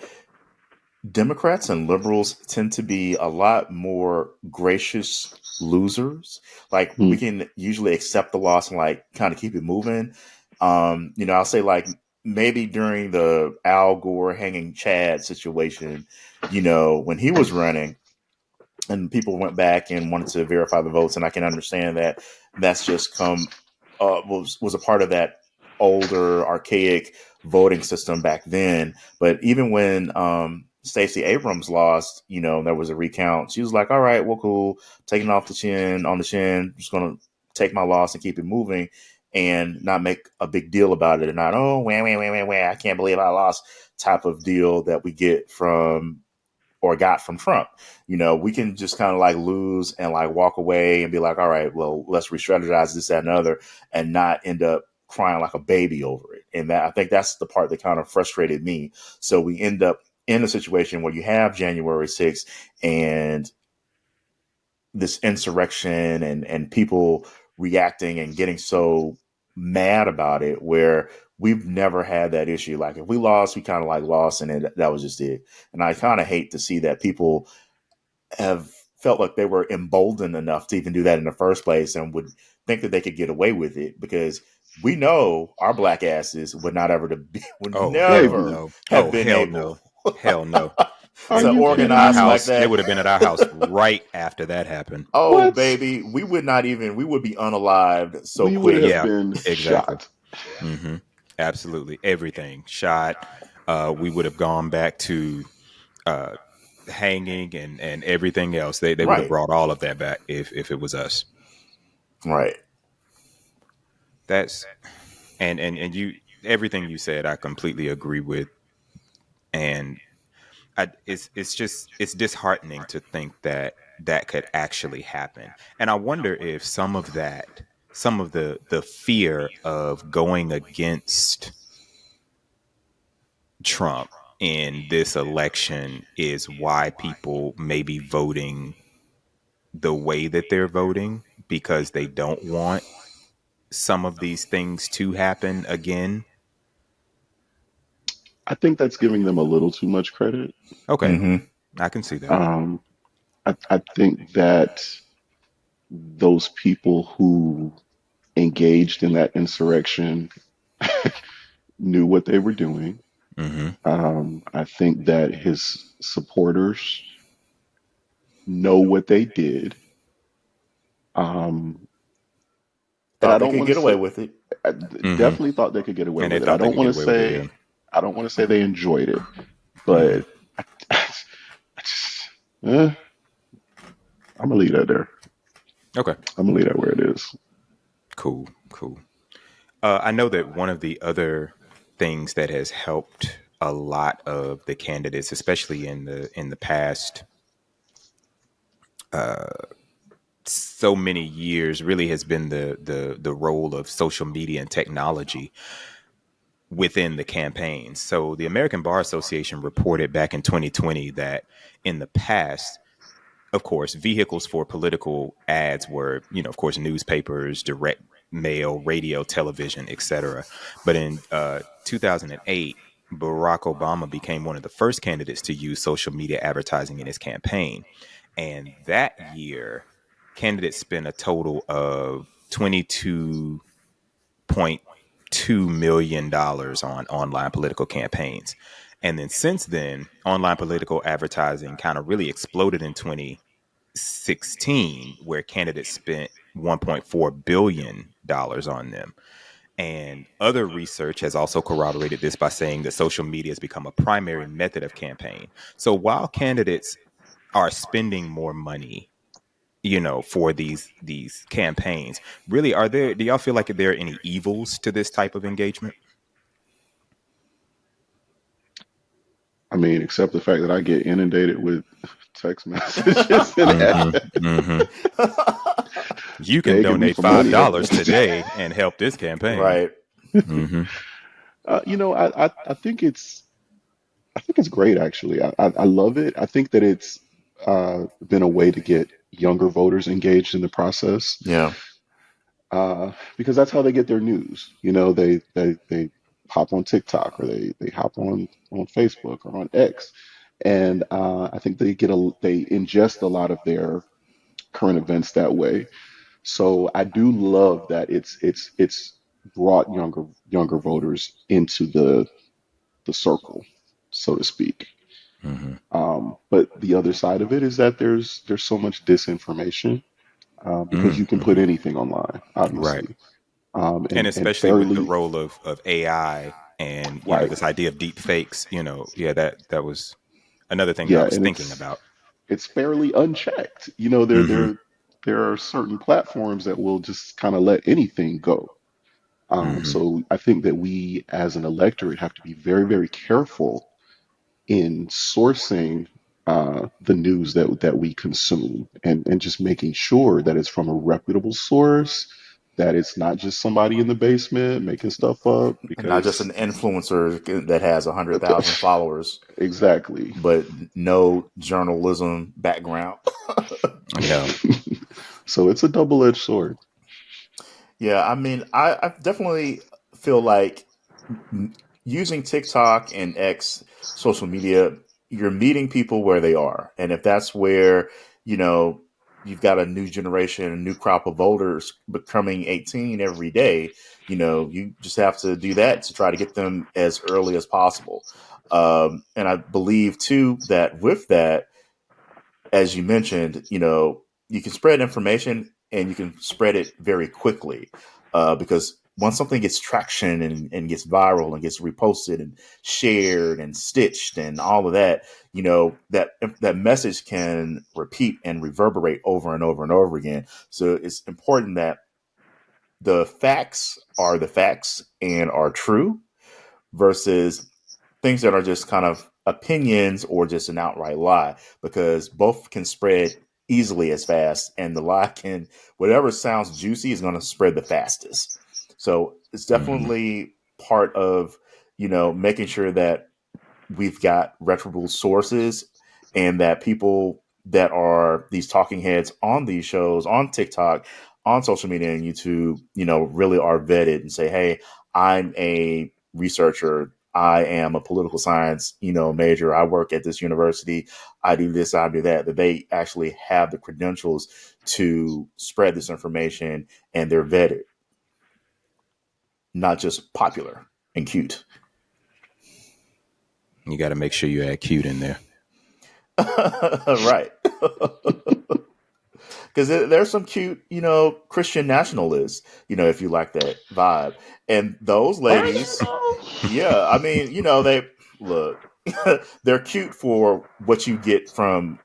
Democrats and liberals tend to be a lot more gracious losers. Like, we Hmm. can usually accept the loss and like kind of keep it moving. I'll say like maybe during the Al Gore hanging Chad situation, when he was running, and people went back and wanted to verify the votes, and I can understand that that's just come was a part of that older archaic voting system back then. But even when Stacey Abrams lost, there was a recount. She was like, "All right, well, cool, taking off the chin on the chin, just gonna take my loss and keep it moving." And not make a big deal about it, and not wah, I can't believe I lost type of deal that we get from or got from Trump. We can just kind of like lose and like walk away and be like, all right, well, let's re-strategize this, that, and other, and not end up crying like a baby over it. And that I think that's the part that kind of frustrated me. So we end up in a situation where you have January 6th and this insurrection and people reacting and getting so mad about it where we've never had that issue. Like if we lost, we kind of like lost and then that was just it. And I kind of hate to see that people have felt like they were emboldened enough to even do that in the first place and would think that they could get away with it because we know our black asses would not ever to be, would Oh hell Baby, never no. have Oh been hell able no. Hell no. are They to would you have been at kidding our organize me? like house. They that. would have been at our house right after that happened. Oh, What? baby, we would be unalived so We would have quick. Yeah, been exactly. shot. hmm Absolutely. Everything shot. We would have gone back to uh, hanging and everything else. They would have Right, brought all of that back if it was us. right. That's and you everything you said I completely agree with. And it's disheartening to think that that could actually happen. And I wonder if some of the fear of going against Trump in this election is why people may be voting the way that they're voting because they don't want some of these things to happen again. I think that's giving them a little too much credit. Okay, Mm-hmm. I can see that. Um, I think that those people who engaged in that insurrection knew what they were doing. hmm I think that his supporters know what they did. Um, and I Thought they don't could want to get away say, with it. I hmm definitely thought they could get away And they with it. I thought they don't could want get to away with it. Yeah. say, I don't want to say they enjoyed it, hmm but I just, eh, I'm gonna leave that there. Okay. I'm gonna leave that where it is. Cool. Cool. I know that one of the other things that has helped a lot of the candidates, especially in the past so many years, really has been the role of social media and technology within the campaigns. So the American Bar Association reported back in 2020 that in the past, of course, vehicles for political ads were, of course, newspapers, direct mail, radio, television, etc. But in 2008, Barack Obama became one of the first candidates to use social media advertising in his campaign. And that year, candidates spent a total of $22.2 million on online political campaigns. And then since then, online political advertising kind of really exploded in 2016, where candidates spent $1.4 billion on them. And other research has also corroborated this by saying that social media has become a primary method of campaign. So while candidates are spending more money, for these campaigns, really, do y'all feel like there are any evils to this type of engagement? I mean, except the fact that I get inundated with text messages and hmm hmm You can begging me donate for five money. dollars today and help this campaign. Right. hmm I think it's great actually. I love it. I think that it's been a way to get younger voters engaged in the process Yeah. because that's how they get their news. They hop on TikTok or they hop on Facebook or on X, and I think they ingest a lot of their current events that way. So I do love that it's brought younger voters into the circle, so to speak. But the other side of it is that there's so much disinformation because you can put anything online, Right. obviously, And and especially with the fairly role of AI and, right. this idea of deep fakes, yeah, that was another thing that I Yeah, was and thinking about. it's fairly unchecked. There are certain platforms that will just kind of let anything go. So I think that we as an electorate have to be very, very careful in sourcing the news that we consume, and just making sure that it's from a reputable source, that it's not just somebody in the basement making stuff up, Not just because an influencer that has 100,000 followers, exactly. but no journalism background. No. So it's a double-edged sword. Yeah, I mean, I definitely feel like using TikTok and X social media, you're meeting people where they are. And if that's where, you know, you've got a new generation, a new crop of voters becoming 18 every day, you just have to do that to try to get them as early as possible. And I believe, too, that with that, as you mentioned, you can spread information and you can spread it very quickly because once something gets traction and gets viral and gets reposted and shared and stitched and all of that, that message can repeat and reverberate over and over and over again. So it's important that the facts are the facts and are true versus things that are just kind of opinions or just an outright lie, because both can spread easily as fast, and the lie can, whatever sounds juicy is going to spread the fastest. So it's definitely part of making sure that we've got reputable sources and that people that are these talking heads on these shows on TikTok, on social media and YouTube, really are vetted and say, hey, I'm a researcher. I am a political science, major. I work at this university. I do this, I do that. That they actually have the credentials to spread this information and they're vetted, not just popular and cute. You got to make sure you add cute in there. Right. Because there's some cute, Christian nationalists, if you like that vibe. And those Are you ladies, though? yeah, I mean, they look, they're cute for what you get from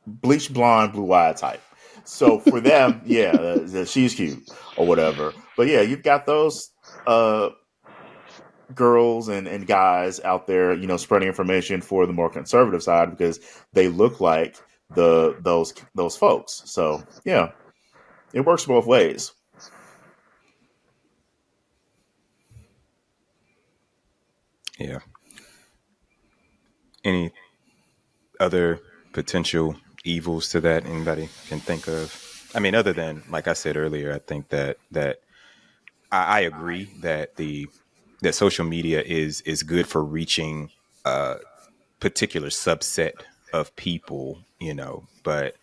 bleach blonde, blue eyed type. So for them, yeah, she's cute or whatever. But yeah, you've got those uh, girls and guys out there, spreading information for the more conservative side because they look like those folks. So yeah, it works both ways. Yeah. Any other potential evils to that anybody can think of? I mean, other than, like I said earlier, I think that I agree that that social media is good for reaching a particular subset of people, but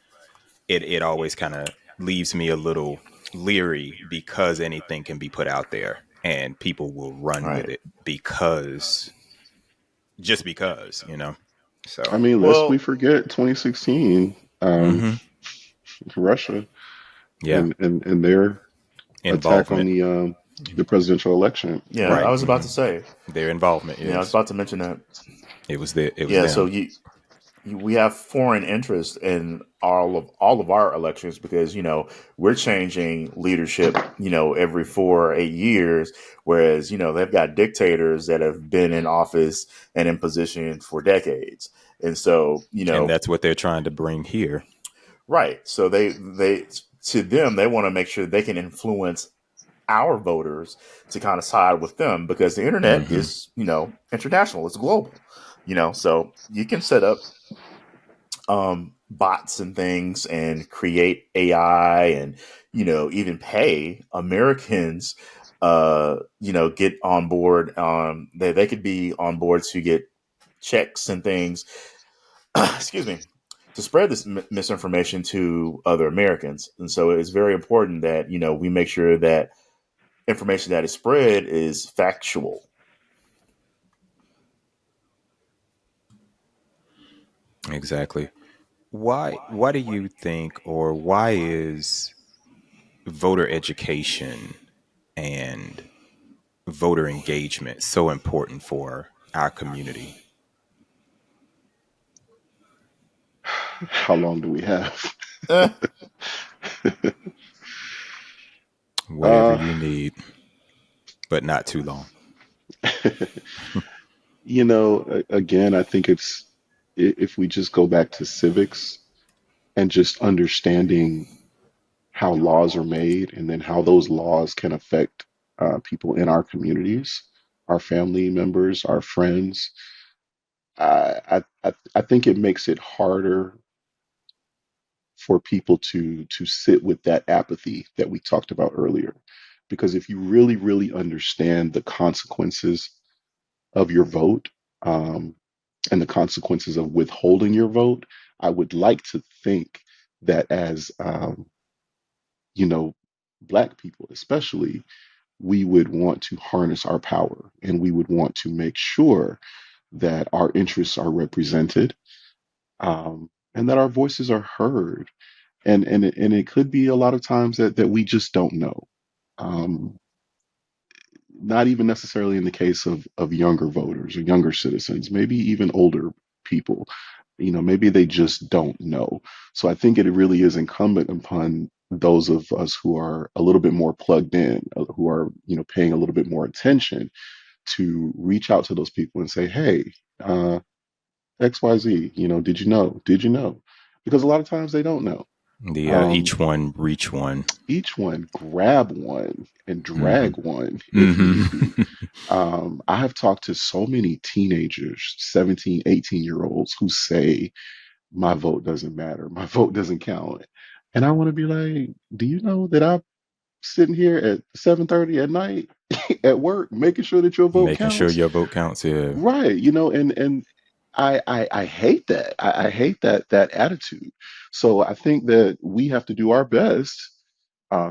it always kind of leaves me a little leery because anything can be put out there and people will run with Right. it because just because. I So mean, lest we Well, forget 2016, Russia yeah, and their attack on involvement, the presidential election. yeah, I right? was about to say. Their involvement, Yeah, I was yes, about to mention that. it was Yeah, so them. we have foreign interest in all of our elections because we're changing leadership every 4 or 8 years, whereas they've got dictators that have been in office and in position for decades, and so And that's what they're trying to bring here. right, so they to them they want to make sure they can influence our voters to kind of side with them because the internet is international, it's global, so you can set up bots and things and create AI and even pay Americans get on board. They could be on board to get checks and things. Excuse me. To spread this misinformation to other Americans, and so it's very important that we make sure that information that is spread is factual. Exactly. Why do you think, or why is voter education and voter engagement so important for our community? How long do we have? Eh. Whatever uh, you need, but not too long. again, I think if we just go back to civics and just understanding how laws are made and then how those laws can affect people in our communities, our family members, our friends. I think it makes it harder for people to sit with that apathy that we talked about earlier. Because if you really, really understand the consequences of your vote, um, and the consequences of withholding your vote, I would like to think that as you know, Black people especially, we would want to harness our power and we would want to make sure that our interests are represented, and that our voices are heard. And it could be a lot of times that we just don't know. Um, Not even necessarily in the case of younger voters or younger citizens, maybe even older people. Maybe they just don't know. So I think it really is incumbent upon those of us who are a little bit more plugged in, who are, paying a little bit more attention, to reach out to those people and say, hey, XYZ, did you know? Did you know? Because a lot of times they don't know. The Um, each one reach one. each one grab one and Mm-hmm. drag one if need be. Mm-hmm. I have talked to so many teenagers, 17, 18-year olds, who say, my vote doesn't matter. My vote doesn't count. And I want to be like, do you know that I'm sitting here at 7:30 at night at work, making sure that your vote Making sure counts? your vote counts. Yeah. Right. And I hate that. I hate that attitude. So I think that we have to do our best,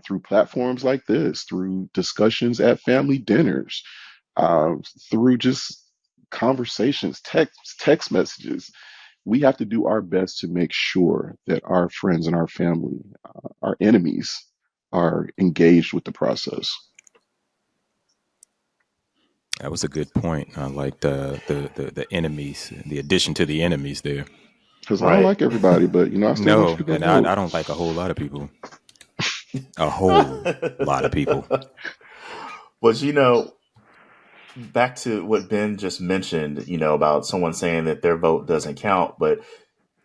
through platforms like this, through discussions at family dinners, uh, through just conversations, text messages. We have to do our best to make sure that our friends and our family, our enemies, are engaged with the process. That was a good point. I like the enemies, the addition to the enemies there. Because I don't Right. like everybody, but I still want No, you to go and I vote. don't like a whole lot of people. A whole lot of people. But back to what Ben just mentioned, about someone saying that their vote doesn't count. But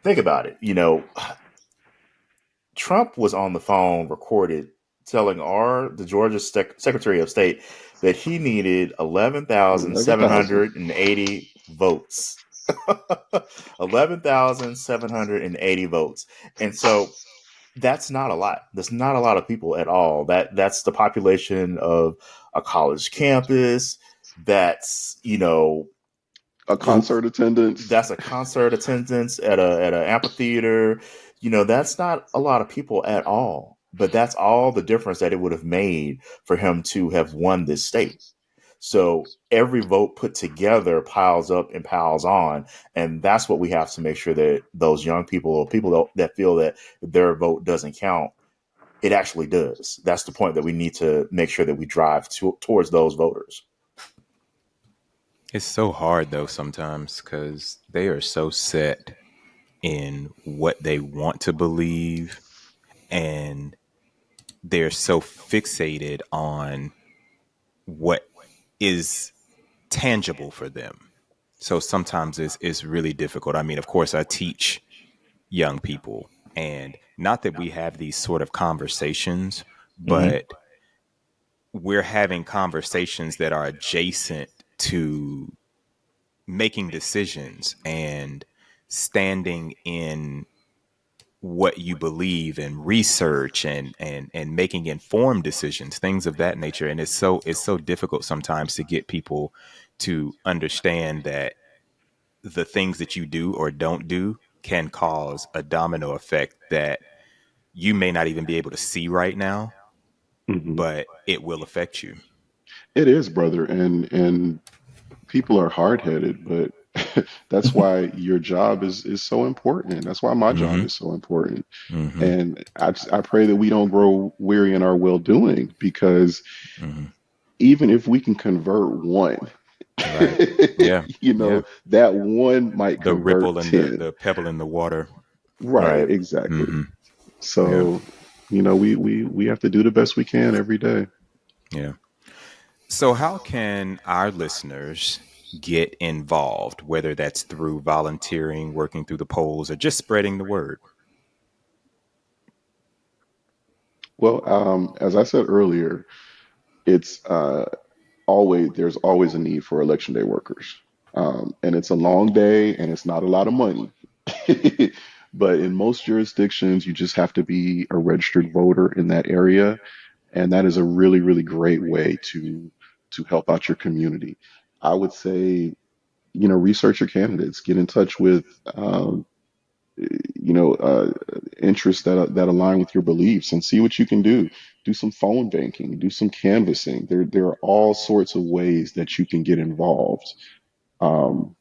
think about it. Trump was on the phone recorded telling the Georgia Secretary of State that he needed 11,000. 11,780 votes. 11,780 votes. And so that's not a lot. That's not a lot of people at all. That's the population of a college campus. That's, A concert attendance. that's a concert attendance at an amphitheater. That's not a lot of people at all. But that's all the difference that it would have made for him to have won this state. So every vote put together piles up and piles on, and that's what we have to make sure that those young people, or people that feel that their vote doesn't count, it actually does. That's the point that we need to make sure that we drive towards those voters. It's so hard though sometimes because they are so set in what they want to believe, and they're so fixated on what is tangible for them. So sometimes it's really difficult. I mean, of course, I teach young people, and not that we have these sort of conversations, Mm-hmm. but we're having conversations that are adjacent to making decisions and standing in what you believe and research and making informed decisions, things of that nature. And it's so difficult sometimes to get people to understand that the things that you do or don't do can cause a domino effect that you may not even be able to see right now, Hmm. but it will affect you. It is, brother, and people are hard headed, but That's why your job is so important. That's why my job Mm-hmm. is so important. Mm-hmm. And I pray that we don't grow weary in our well doing, because Mm-hmm. even if we can convert one, Right. Yeah. Yeah. that one might The convert ripple and the 10. the pebble in the water. Right, Right. exactly. Mm-hmm. Yeah. So, we have to do the best we can every day. Yeah. So, how can our listeners get involved, whether that's through volunteering, working through the polls, or just spreading the word? Well, as I said earlier, it's there's always a need for election day workers. And it's a long day and it's not a lot of money. But in most jurisdictions, you just have to be a registered voter in that area. And that is a really, really great way to help out your community. I would say, research your candidates, get in touch with you know, uh, interests that align with your beliefs, and see what you can do. Do some phone banking, do some canvassing. There are all sorts of ways that you can get involved um,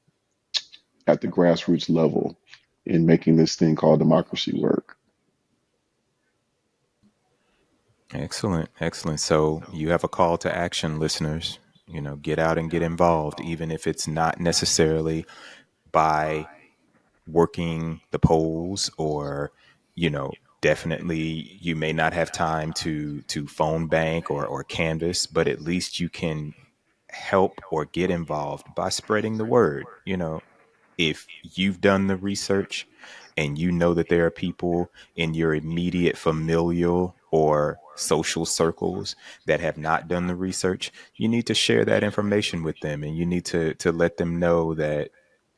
at the grassroots level in making this thing called democracy work. Excellent. Excellent. So, you have a call to action, listeners. Get out and get involved, even if it's not necessarily by working the polls or definitely you may not have time to phone bank or canvas, but at least you can help or get involved by spreading the word. If you've done the research and you know that there are people in your immediate familial or social circles that have not done the research, you need to share that information with them, and you need to let them know that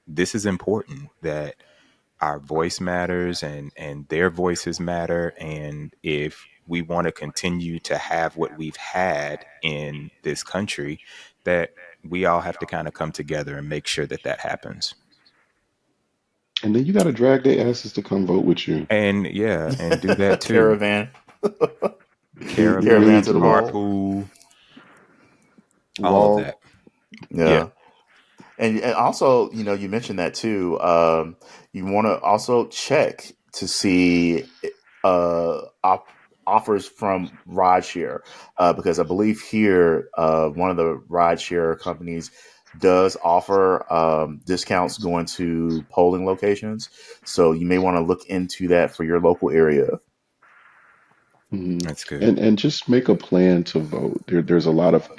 this is important, that our voice matters and their voices matter. And if we want to continue to have what we've had in this country, that we all have to kind of come together and make sure that that happens. And then you got to drag their asses to come vote with you. And yeah, and do that too. Caravan. You really Caravan to Caravan, the do. poll. carpool, all of Wall. that. Yeah. Yeah. And also, you mentioned that too. You want to also check to see offers from rideshare, because I believe here one of the rideshare companies does offer discounts going to polling locations. So you may want to look into that for your local area. Mhm. That's good. And just make a plan to vote. There's a lot of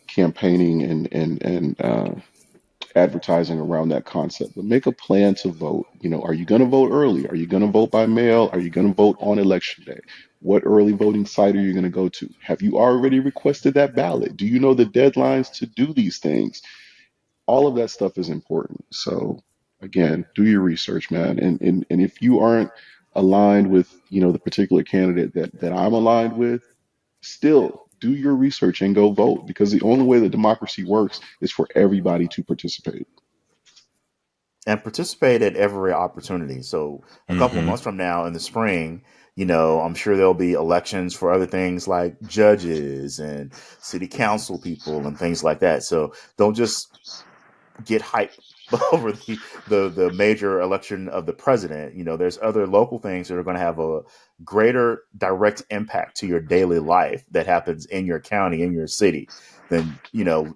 campaigning and advertising around that concept, but make a plan to vote. Are you going to vote early? Are you going to vote by mail? Are you going to vote on election day? What early voting site are you going to go to? Have you already requested that ballot? Do you know the deadlines to do these things? All of that stuff is important. So again, do your research, man. And if you aren't aligned with, the particular candidate that I'm aligned with, still do your research and go vote, because the only way that democracy works is for everybody to participate. And participate at every opportunity. So a couple of Mm-hmm. months from now in the spring, I'm sure there'll be elections for other things like judges and city council people and things like that. So don't just get hyped over the major election of the president. There's other local things that are going to have a greater direct impact to your daily life that happens in your county, in your city, than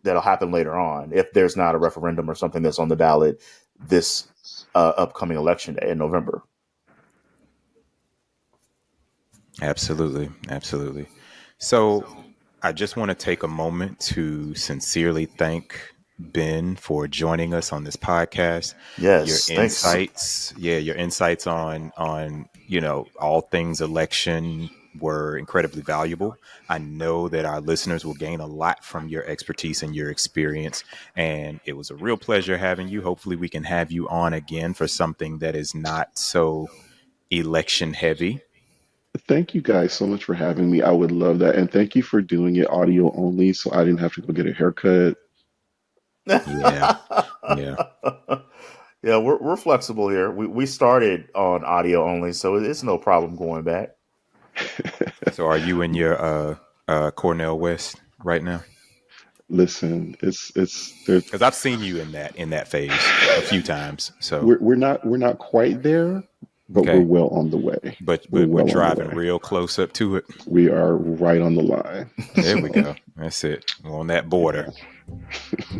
that'll happen later on if there's not a referendum or something that's on the ballot this upcoming election day in November. Absolutely. Absolutely. So I just want to take a moment to sincerely thank Ben for joining us on this podcast. Your Yes, thanks. insights, yeah, your insights on all things election were incredibly valuable. I know that our listeners will gain a lot from your expertise and your experience, and it was a real pleasure having you. Hopefully we can have you on again for something that is not so election heavy. Thank you guys so much for having me. I would love that. And thank you for doing it audio only so I didn't have to go get a haircut. Yeah. Yeah. Yeah, we're flexible here. We started on audio only, so it's no problem going back. So are you in your Cornell West right now? Listen, it's there's Because I've seen you in that phase a few times. So we're not quite there, but we're okay, well on the way. but We're we're well on the driving way. real close up to it. We are right on the line. There we So, go. That's it. We're on that border. yeah.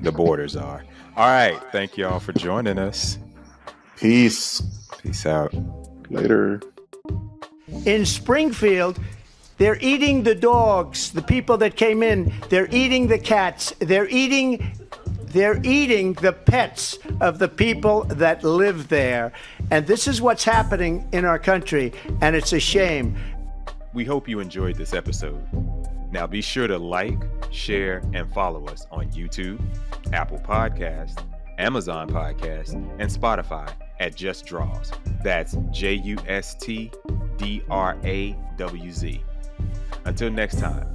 The borders are. All right. Thank y'all for joining us. Peace. Peace out. Later. In Springfield, they're eating the dogs, the people that came in. They're eating the cats. They're eating the pets of the people that live there. And this is what's happening in our country, and it's a shame. We hope you enjoyed this episode. Now be sure to like, share, and follow us on YouTube, Apple Podcasts, Amazon Podcasts, and Spotify at Just Draws. That's JUSTDRAWZ. Until next time,